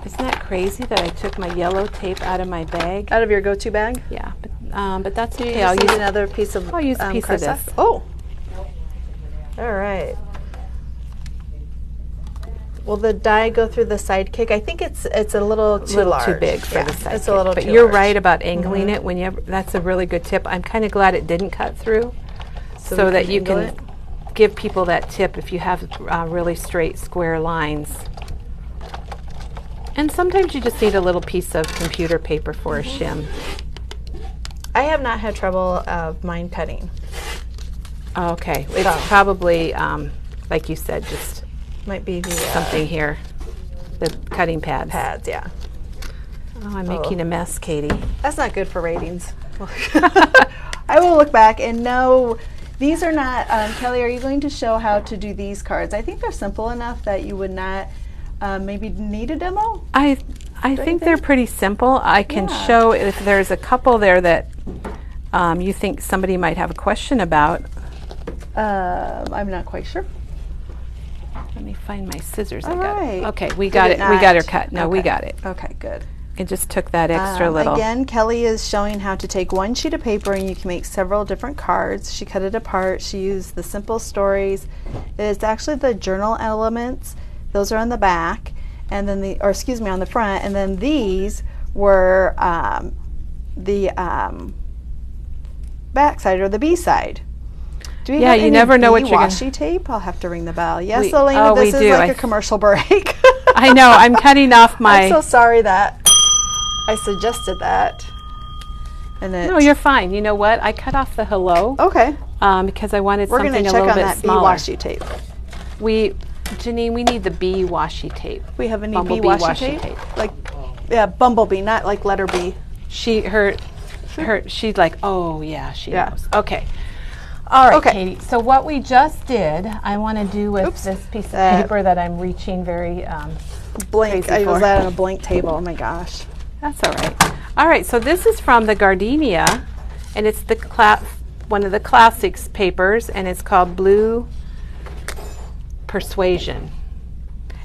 Isn't that crazy that I took my yellow tape out of my bag? Out of your go-to bag? Yeah, but that's okay. I'll use another piece of. I'll use a piece of this. Oh, all right. Will the die go through the sidekick? I think it's a little too large. Too big for the sidekick. It's a little. But too you're large. right about angling it. When you that's a really good tip. I'm kind of glad it didn't cut through, so that you can give people that tip if you have really straight, square lines. And sometimes you just need a little piece of computer paper for a shim. I have not had trouble of mine cutting. Okay, it's probably, like you said, just might be the something here, the cutting pads. Yeah. Oh, I'm making a mess, Katie. That's not good for ratings. I will look back and know these are not. Kelly, are you going to show how to do these cards? I think they're simple enough that you would not. Maybe need a demo? I think they're pretty simple. I can show if there's a couple there that you think somebody might have a question about. I'm not quite sure. Let me find my scissors. All right. Okay, we got it. We got her cut. No, we got it. Okay, good. It just took that extra little. Again, Kelly is showing how to take one sheet of paper and you can make several different cards. She cut it apart. She used the simple stories. It's actually the journal elements. Those are on the back, and then on the front, and then these were back side or the B side. Do we Yeah, have you any never know what you're gonna... washi tape? I'll have to ring the bell. Yes, We- Elena, oh, this we is do. like a commercial break. I know, I'm cutting off my... I'm so sorry that I suggested that. And it, No, you're fine. You know what? I cut off the hello okay. Because I wanted We're something going to a check little on bit that B smaller. washi tape. Janine, we need the B washi tape. We have any Bumblebee B washi tape? Like, yeah, bumblebee, not like letter B. She's like, oh yeah, she Yeah. knows. Okay. All right, Okay. Katie. So what we just did, I want to do with this piece of paper that I'm reaching very Blank. crazy I was for. at a blank table. Oh my gosh. That's all right. All right, so this is from the Gardenia, and it's the one of the classics papers, and it's called Blue Persuasion.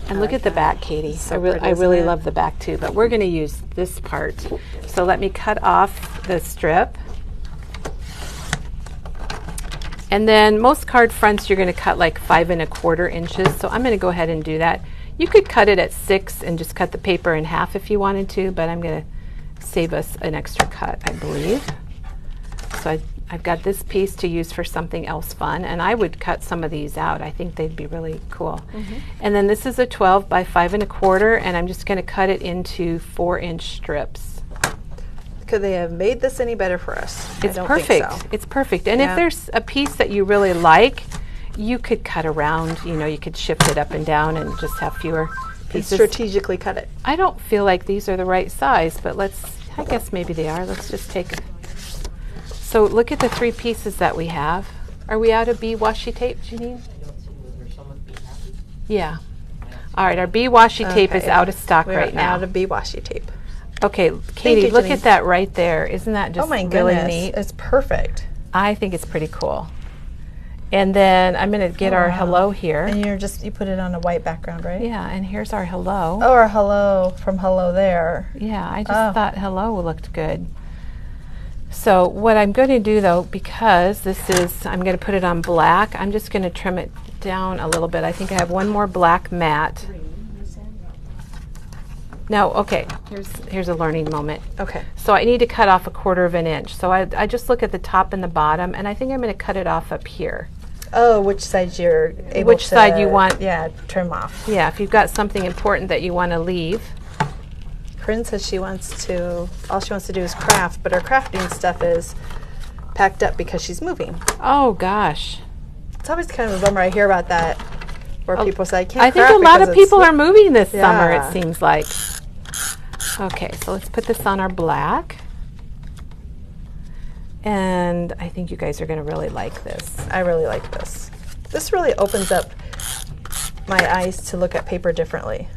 And look at the back, Katie. So I really love the back too, but we're going to use this part. So let me cut off the strip. And then most card fronts you're going to cut like 5 1/4 inches. So I'm going to go ahead and do that. You could cut it at 6 and just cut the paper in half if you wanted to, but I'm going to save us an extra cut, I believe. So I've got this piece to use for something else fun, and I would cut some of these out. I think they'd be really cool. And then this is a 12 by 5 1/4, and I'm just going to cut it into 4-inch strips. Could they have made this any better for us? It's I don't perfect. Think so. It's perfect. And Yeah. if there's a piece that you really like, you could cut around. You know, you could shift it up and down and just have fewer pieces. Strategically cut it. I don't feel like these are the right size, but I guess maybe they are. Let's just take a... So look at the 3 pieces that we have. Are we out of B washi tape, Janine? Yeah. All right, our B washi tape is out of stock We're right now. out of B washi tape. Okay, Katie, you, look Janine. at that right there. Isn't that just Oh my really goodness. neat? It's perfect. I think it's pretty cool. And then I'm going to get our hello here. And you put it on a white background, right? Yeah, and here's our hello. Oh, our hello from hello there. Yeah, I just thought hello looked good. So what I'm going to do though, because I'm going to put it on black, I'm just going to trim it down a little bit. I think I have one more black mat. Now, okay, here's a learning moment. Okay. So I need to cut off 1/4 inch. So I just look at the top and the bottom, and I think I'm going to cut it off up here. Oh, which side you're able Which to... side you want. Yeah, trim off. Yeah, if you've got something important that you want to leave. Corinne says all she wants to do is craft, but her crafting stuff is packed up because she's moving. Oh, gosh. It's always kind of a bummer I hear about that, where people say, I can't I think craft a lot because of people it's-" are moving this summer, Yeah. it seems like. Okay, so let's put this on our black. And I think you guys are going to really like this. I really like this. This really opens up my eyes to look at paper differently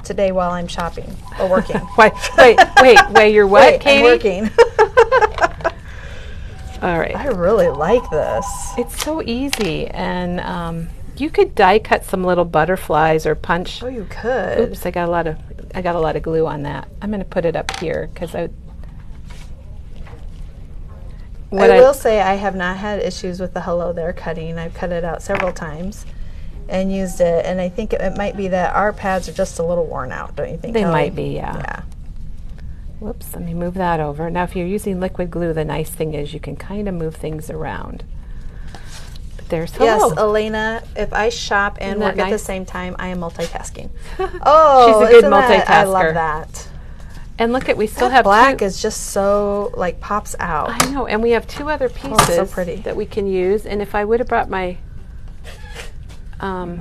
today while I'm shopping or working. wait, you're what, Wait, Katie? I'm working. All right. I really like this. It's so easy, and you could die cut some little butterflies or punch. Oh, you could. Oops, I got a lot of glue on that. I'm going to put it up here because I will say I have not had issues with the hello there cutting. I've cut it out several times and used it, and I think it might be that our pads are just a little worn out, don't you think, They Kellie? might be, yeah. Yeah. Whoops, let me move that over. Now, if you're using liquid glue, the nice thing is you can kind of move things around. But there's hello. Yes, Elena, if I shop and Isn't that work at the nice? same time, I am multitasking. Oh, She's a good isn't that- I multitasker. love that. And look at, we still That have black two. is just so, like, pops out. I know, and we have 2 other pieces it's so pretty. that we can use. And if I would have brought my, So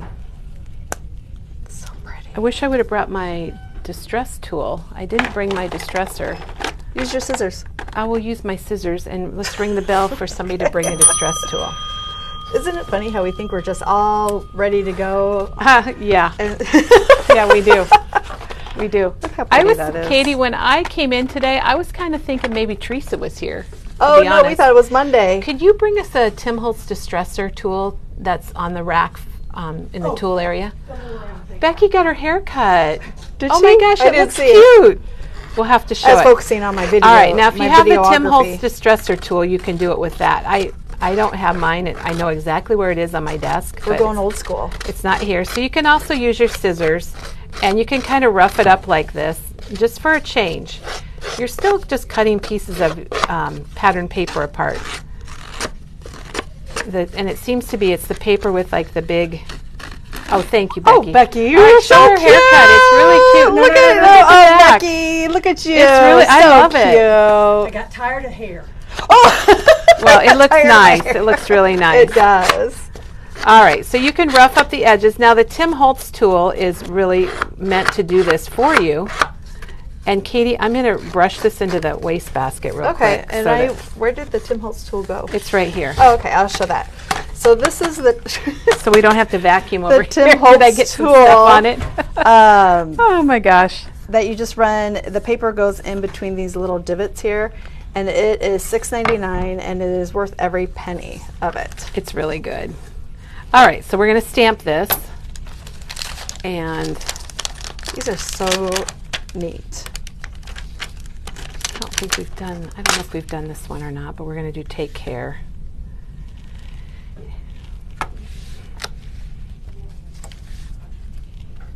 pretty. I wish I would have brought my distress tool. I didn't bring my distresser. Use your scissors. I will use my scissors, and let's ring the bell for somebody to bring a distress tool. Isn't it funny how we think we're just all ready to go? Yeah, And yeah, we do. We do. Look how I pretty was, that is. Katie, when I came in today, I was kind of thinking maybe Teresa was here. to Oh, be no, we honest. thought it was Monday. Could you bring us a Tim Holtz distresser tool that's on the rack in the tool area? Becky got her hair cut. Did Oh she? my gosh, I it didn't looks see it. cute. We'll have to show I was it. focusing on my video. All right, now if you my have the Tim Holtz videography. distresser tool, you can do it with that. I don't have mine, and I know exactly where it is on my desk. We're but going old school. it's not here. So you can also use your scissors, and you can kind of rough it up like this, just for a change. you're still just cutting pieces of pattern paper apart. And it seems to be, it's the paper with like the big, oh, thank you, Becky. Oh, Becky, you're right, so show her cute. haircut. It's really cute. Look at it. Oh, Becky, look at you. It's really, I love cute. I got tired of hair. Oh. Well, it looks nice. It looks really nice. It does. All right, so you can rough up the edges. Now the Tim Holtz tool is really meant to do this for you. And Katie, I'm going to brush this into the wastebasket real quick. Okay, and where did the Tim Holtz tool go? It's right here. Oh, okay, I'll show that. So this is the so we don't have to vacuum over Tim here. Holtz Did I get some tool stuff on it? Oh my gosh. That you just run, the paper goes in between these little divots here, and it is $6.99, and it is worth every penny of it. It's really good. All right, so we're going to stamp this. And these are so neat. I don't think we've done, I don't know if we've done this one or not, but we're going to do Take Care.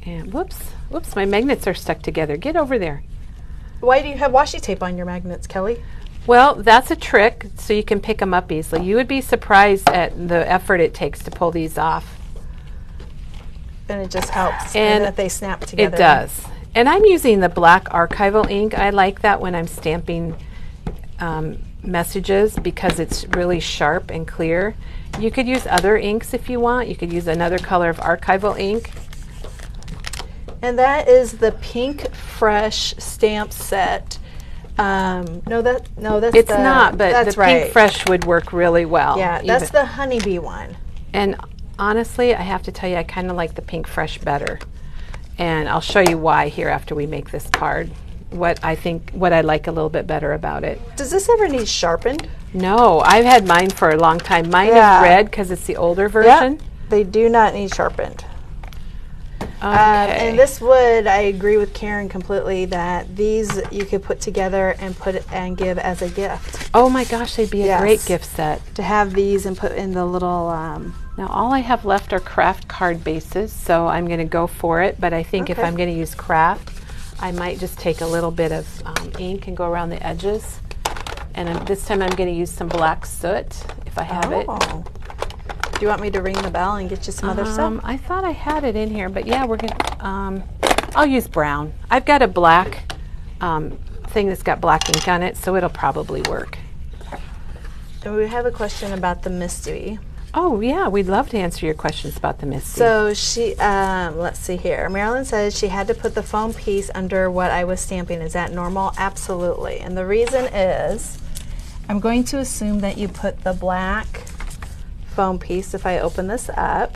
And whoops, my magnets are stuck together. Get over there. Why do you have washi tape on your magnets, Kelly? Well, that's a trick so you can pick them up easily. You would be surprised at the effort it takes to pull these off. And it just helps. And that they snap together. It does. And I'm using the black archival ink. I like that when I'm stamping messages because it's really sharp and clear. You could use other inks if you want. You could use another color of archival ink. And that is the Pink Fresh stamp set. That's it's not, but that's the right. Pink Fresh would work really well. Yeah, that's the honeybee one. And honestly, I have to tell you, I kind of like the Pink Fresh better. And I'll show you why here after we make this card. What I like a little bit better about it. Does this ever need sharpened? No, I've had mine for a long time. Mine is red because it's the older version. Yep. They do not need sharpened. Okay. And this would, I agree with Karen completely that these you could put together and give as a gift. Oh my gosh, they'd be a great gift set. To have these and put in the little. Now all I have left are craft card bases, so I'm going to go for it. But I think if I'm going to use craft, I might just take a little bit of ink and go around the edges. And this time I'm going to use some black soot if I have it. Do you want me to ring the bell and get you some other stuff? I thought I had it in here, but yeah, we're gonna. I'll use brown. I've got a black thing that's got black ink on it, so it'll probably work. And we have a question about the Misty. Oh yeah, we'd love to answer your questions about the Misty. So she, let's see here. Marilyn says she had to put the foam piece under what I was stamping. Is that normal? Absolutely. And the reason is, I'm going to assume that you put the black foam piece. If I open this up,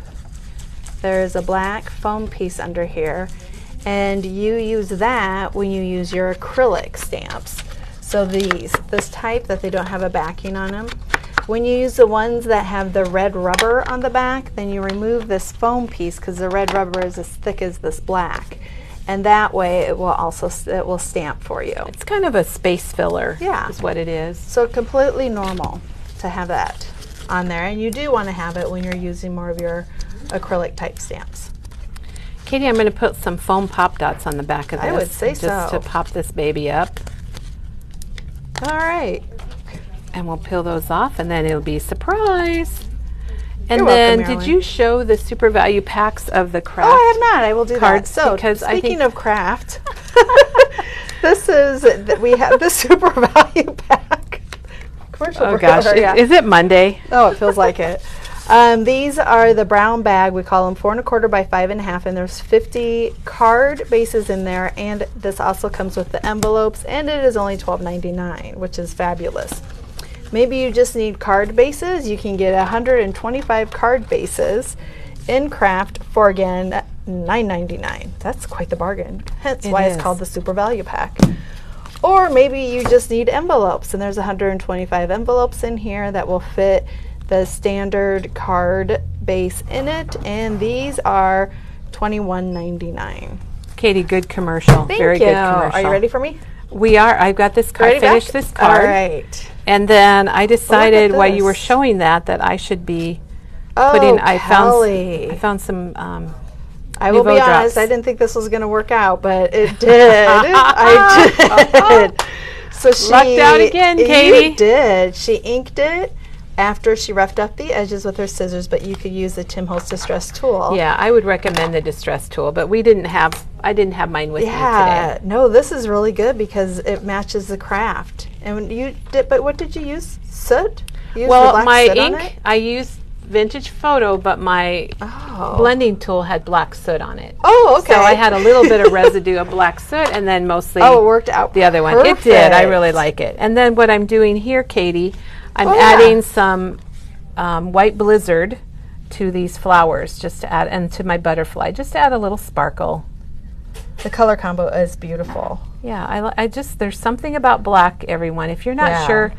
there is a black foam piece under here, and you use that when you use your acrylic stamps. So this type that they don't have a backing on them, when you use the ones that have the red rubber on the back, then you remove this foam piece because the red rubber is as thick as this black, and that way it will stamp for you. It's kind of a space filler. Yeah, is what it is. So completely normal to have that on there, and you do want to have it when you're using more of your acrylic type stamps. Katie, I'm going to put some foam pop dots on the back of this. I would say just to pop this baby up. All right. And we'll peel those off, and then it'll be a surprise. And You're then, welcome, did you show the Super Value packs of the craft? Oh, I have not. I will do that. So, because speaking of craft, this is we have the Super Value pack. Oh gosh, is it Monday? Oh, it feels like it. These are the brown bag. We call them 4 1/4 by 5 1/2, and there's 50 card bases in there. And this also comes with the envelopes, and it is only $12.99, which is fabulous. Maybe you just need card bases. You can get 125 card bases in craft for, again, $9.99. That's quite the bargain. Hence why it's called the Super Value Pack. Or maybe you just need envelopes, and there's 125 envelopes in here that will fit the standard card base in it, and these are $21.99. Katie, good commercial. Very good commercial. Are you ready for me? We are. I've got this card. Finished this card. All right. And then I decided while you were showing that I should be putting. I found some. I will be honest, I didn't think this was going to work out, but it did. I did. So she lucked out again, Katie. You did. She inked it after she roughed up the edges with her scissors, but you could use the Tim Holtz Distress tool. Yeah, I would recommend the Distress tool, but I didn't have mine with me today. No, this is really good because it matches the craft. And when you did, but what did you use? Soot? You used Well, black my soot on ink, it? I used Vintage Photo, but my blending tool had black soot on it. Oh, okay. So I had a little bit of residue of black soot, and then mostly it worked out the other one. It did. I really like it. And then what I'm doing here, Katie, I'm adding some white blizzard to these flowers, just to add, and to my butterfly, just to add a little sparkle. The color combo is beautiful. Yeah, I just, there's something about black, everyone. If you're not sure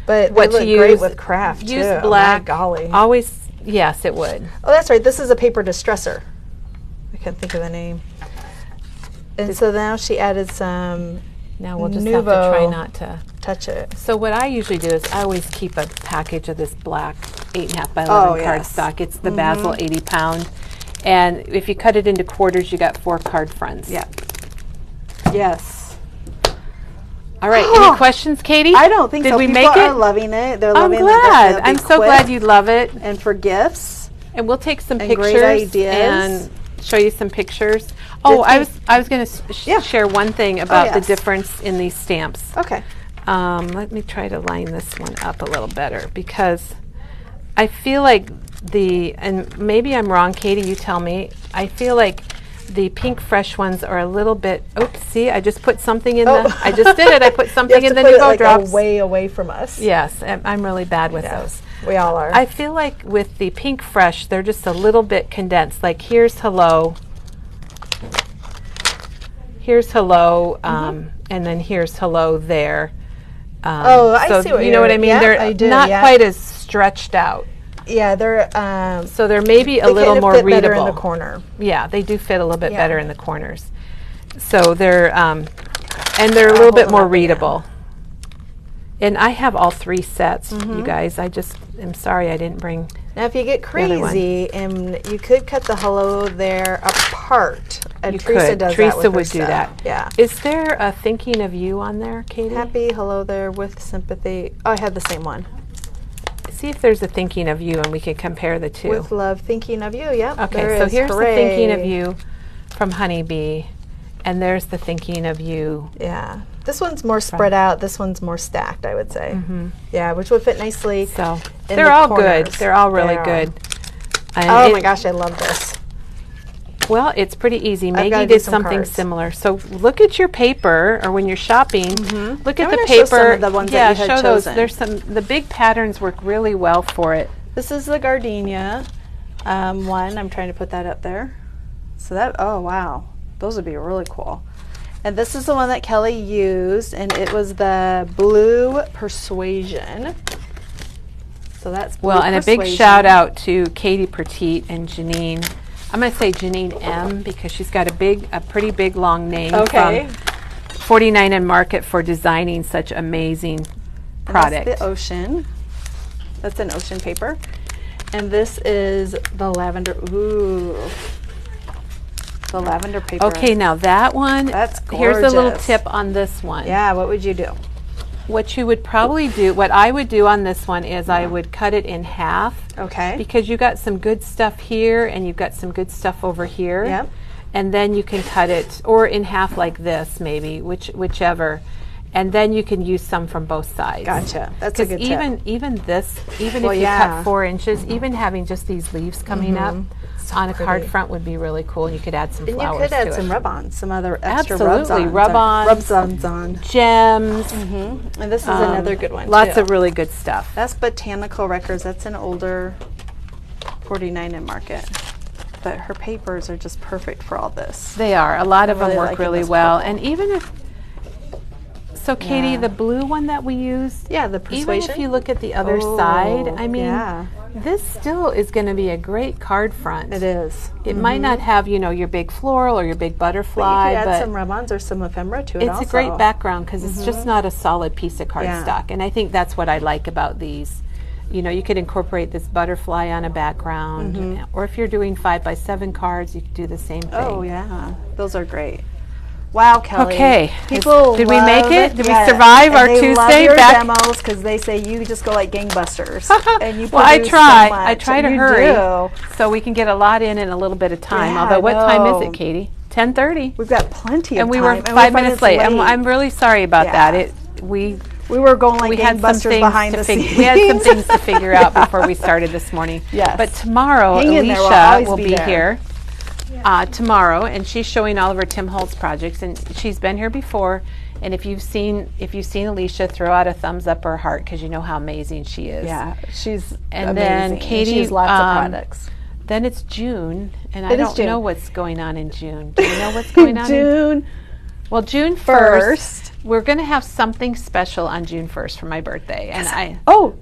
but what to use, great with craft use too. black. My golly. Always, yes, it would. Oh, that's right. This is a paper distresser. I can't think of the name. And so now she added some. Now we'll just have to try not to touch it. So what I usually do is I always keep a package of this black 8.5 by 11 cardstock. It's the Basil 80 pound. And if you cut it into quarters, you got 4 card fronts. Yeah. Yes. All right. Any questions, Katie? I don't think so. Did we People make it? are loving it. They're I'm loving glad. it. I'm so glad you love it. And for gifts. And we'll take some and pictures great ideas. and show you some pictures. Oh, I was going to share one thing about the difference in these stamps. Okay. Let me try to line this one up a little better, because I feel like and maybe I'm wrong, Katie, you tell me, I feel like the pink fresh ones are a little bit, oops, see, I just put something in I just did it, I put something in the Nouveau Drops. Way away from us. Yes, I'm really bad with those. We all are. I feel like with the pink fresh, they're just a little bit condensed, like here's hello, and then here's hello there. I see what you know what I mean? Yeah, they're not quite as stretched out. Yeah, they're so they're maybe a little more fit readable better in the corner. Yeah, they do fit a little bit better in the corners. So they're and they're a little bit more readable. And I have all 3 sets, you guys. I just am sorry I didn't bring. Now, if you get crazy, and you could cut the hello there apart. And Teresa does Teresa that with would do that. Yeah. Is there a thinking of you on there, Katie? Happy hello there with sympathy. Oh, I had the same one. See if there's a thinking of you, and we can compare the two. With love, thinking of you. Yep. Okay, so here's the thinking of you from Honeybee, and there's the thinking of you. Yeah. This one's more spread out. This one's more stacked, I would say. Yeah, which would fit nicely. So they're all good. They're all really good. Oh my gosh, I love this. Well, it's pretty easy. Maggie did something similar. So look at your paper, or when you're shopping, look at the paper. Show some of the ones that you had show chosen. those. There's the big patterns work really well for it. This is the gardenia one. I'm trying to put that up there. So that, oh wow, those would be really cool. And this is the one that Kelly used, and it was the Blue Persuasion. So that's Blue and Persuasion. a big shout out to Katie Petit and Janine. I'm going to say Janine M, because she's got a pretty big long name from 49 and Market for designing such amazing product. That's the ocean. That's an ocean paper. And this is the lavender. Ooh. The lavender paper. Okay, now that one, that's gorgeous. Here's a little tip on this one. Yeah, what would you do? What you would probably do, what I would do on this one is I would cut it in half. Okay. Because you got some good stuff here and you've got some good stuff over here. Yep. And then you can cut it, or in half like this maybe, whichever. And then you can use some from both sides. Gotcha. That's a good tip. Even this, if you cut 4 inches, even having just these leaves coming up on a card front would be really cool. And you could add some flowers to it. You could add some rub-ons, some other extra Absolutely, rub-ons on gems. And this is another good one. Lots of really good stuff. That's Botanical Records. That's an older 49 and Market. But her papers are just perfect for all this. They are. A lot of them work really well. And even if So Katie, the blue one that we used, the Persuasion. Even if you look at the other side, I mean, this still is going to be a great card front. It is. It might not have, your big floral or your big butterfly, but you could add some rub-ons or some ephemera to it. It's a great background because it's just not a solid piece of cardstock, and I think that's what I like about these. You could incorporate this butterfly on a background, or if you're doing 5x7 cards, you could do the same thing. Oh yeah, those are great. Wow, Kelly. Okay. People did we make it? Did we yeah, survive our they Tuesday? Love your back? demos because they say you just go like gangbusters. And you well, I try. So much. I try to you hurry do. so we can get a lot in a little bit of time. Yeah, Although, what time is know. it, Katie? 10:30. We've got plenty of and we time. were and 5 minutes late. I'm really sorry about that. We were going like gangbusters behind the scenes. We had some things to figure out before we started this morning. Yes. But tomorrow, Alicia will be here. Tomorrow, and she's showing all of her Tim Holtz projects, and she's been here before. And if you've seen Alicia, throw out a thumbs up or a heart because you know how amazing she is. Yeah, she's and amazing. then Katie, she has lots of products. Then it's June, and I don't know what's going on in June. Do you know what's going on June? Well, June 1st, we're going to have something special on June 1st for my birthday, and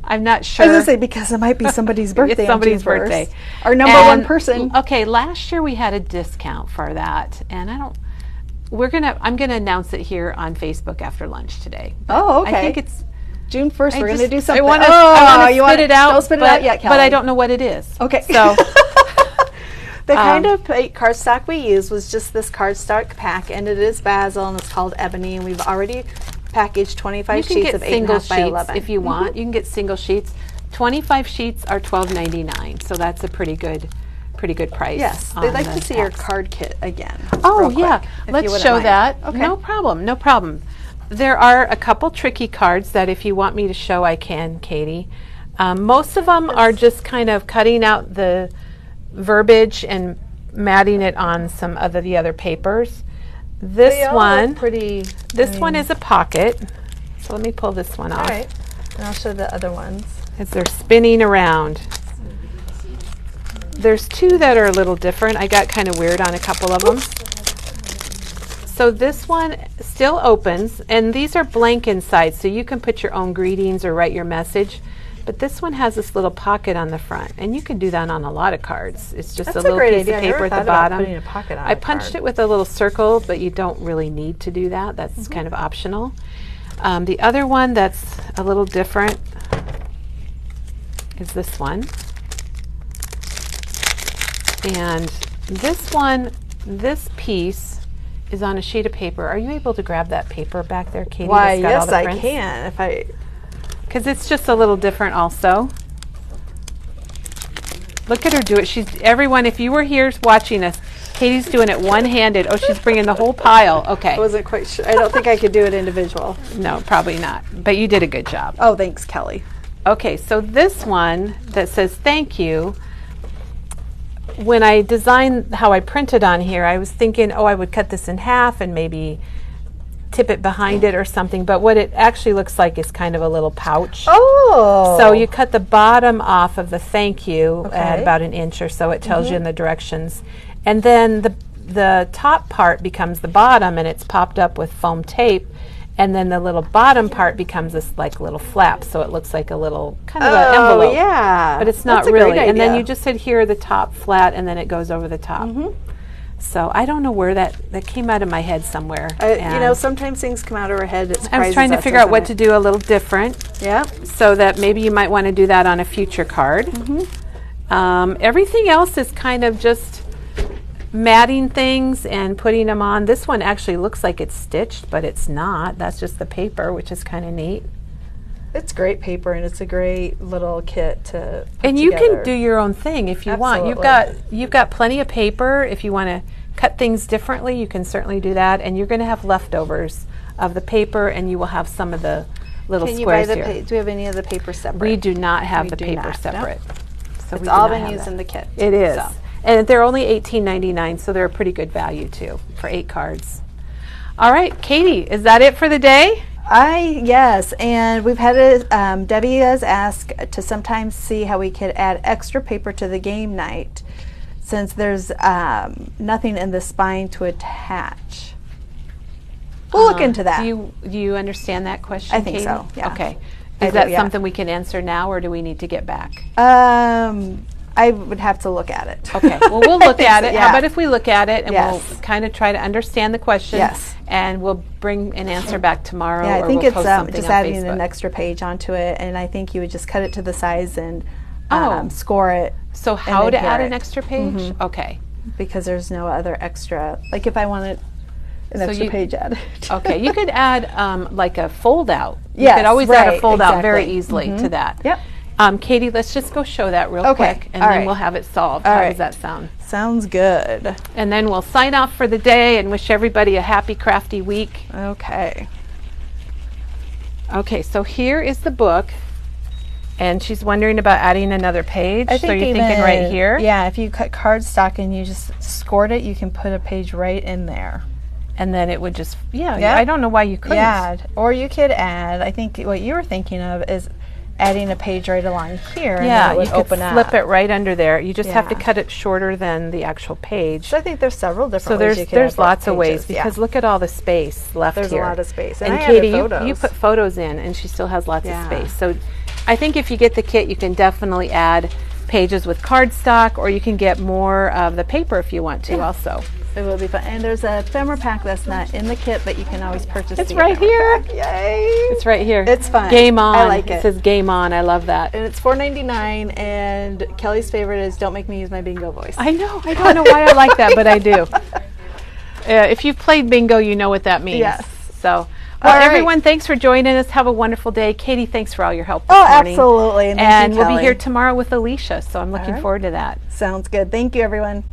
I'm not sure. I was going to say because it might be somebody's birthday. It's somebody's on June 1st. birthday. Our number one person. Okay, last year we had a discount for that, and I'm gonna announce it here on Facebook after lunch today. Oh, okay. I think it's June 1st. We're going to do something. I want to spit it out. Don't spit it out yet, Kelly. But I don't know what it is. Okay. So. The kind of cardstock we used was just this cardstock pack, and it is basil, and it's called ebony, and we've already packaged 25 sheets of 8.5 by 11. If you want. You can get single sheets. 25 sheets are $12.99, so that's a pretty good price. Yes, they'd like to see your card kit again. Oh yeah, let's show that. Okay. No problem. There are a couple tricky cards that if you want me to show, I can, Katie. Most of them are just kind of cutting out the verbiage and matting it on some of the other papers. This one is a pocket. So let me pull this one off. All right. And I'll show the other ones. As they're spinning around. There's two that are a little different. I got kind of weird on a couple of them. So this one still opens, and these are blank inside, so you can put your own greetings or write your message. But this one has this little pocket on the front, and you can do that on a lot of cards. It's just a little piece of paper at the bottom. I punched it with a little circle, but you don't really need to do that. That's kind of optional. The other one that's a little different is this one. And this one, this piece is on a sheet of paper. Are you able to grab that paper back there, Katie? Why, yes, I can. Because it's just a little different also. Look at her do it. Everyone, if you were here watching us, Katie's doing it one-handed. Oh, she's bringing the whole pile. Okay. I wasn't quite sure. I don't think I could do it individual. No, probably not. But you did a good job. Oh, thanks, Kelly. Okay, so this one that says thank you, when I designed how I printed on here, I was thinking, I would cut this in half and maybe tip it behind it or something, but what it actually looks like is kind of a little pouch. Oh! So you cut the bottom off of the thank you at about 1 inch or so. It tells you in the directions. And then the top part becomes the bottom, and it's popped up with foam tape. And then the little bottom part becomes this like little flap, so it looks like a little kind of an envelope. Yeah. But it's not really. And then you just adhere the top flat, and then it goes over the top. So I don't know where that came out of my head somewhere. Sometimes things come out of our head. I was trying to figure out what to do a little different. Yeah. So that maybe you might want to do that on a future card. Everything else is kind of just matting things and putting them on. This one actually looks like it's stitched, but it's not. That's just the paper, which is kind of neat. It's great paper, and it's a great little kit to put And you together. can do your own thing if you want. You've got plenty of paper. If you want to cut things differently, you can certainly do that. And you're going to have leftovers of the paper, and you will have some of the little squares here. Do we have any of the paper separate? We do not have the paper separate. No. So it's all been used in the kit. It is. And they're only $18.99, so they're a pretty good value, too, for 8 cards. All right, Katie, is that it for the day? Yes, and we've had Debbie has asked to sometimes see how we could add extra paper to the game night since there's nothing in the spine to attach. We'll look into that. Do you understand that question, I think Katie? so, yeah. Okay. Is that something we can answer now, or do we need to get back? I would have to look at it. Okay, well, we'll look at it. Yeah. How about if we look at it and Yes. we'll kind of try to understand the question, Yes. and we'll bring an answer back tomorrow. Yeah, I or think we'll it's post something just on adding Facebook. an extra page onto it, and I think you would just cut it to the size and Oh. score it. So how to adhere add it. an extra page? Okay. Because there's no other extra. Like if I wanted an extra page added. Okay, you could add like a fold out. Yes, you could always add a fold out very easily to that. Yep. Katie, let's just go show that real quick, and then we'll have it solved. How does that sound? Sounds good. And then we'll sign off for the day and wish everybody a happy crafty week. Okay. Okay, so here is the book, and she's wondering about adding another page. I think so you're thinking right here? Yeah, if you cut cardstock and you just scored it, you can put a page right in there. And then it would just, I don't know why you couldn't. Yeah, or you could add, I think what you were thinking of is adding a page right along here. Yeah, and it would you could open slip up. it right under there. You just have to cut it shorter than the actual page. So I think there's several different ways you can there's add lots of pages. ways, because look at all the space left there's here. There's a lot of space. And Katie, you put photos in, and she still has lots of space. So I think if you get the kit, you can definitely add pages with cardstock, or you can get more of the paper if you want to also. It will be fun. And there's a ephemera pack that's not in the kit, but you can always purchase It's right here. Pack. Yay! It's right here. It's fun. Game on. I like it. It says game on. I love that. And it's $4.99, and Kelly's favorite is don't make me use my bingo voice. I know. I don't know why I like that, but I do. If you've played bingo, you know what that means. Yes. So, everyone, thanks for joining us. Have a wonderful day. Katie, thanks for all your help this morning. Absolutely. And we'll be here tomorrow with Alicia, so I'm looking forward to that. Sounds good. Thank you, everyone.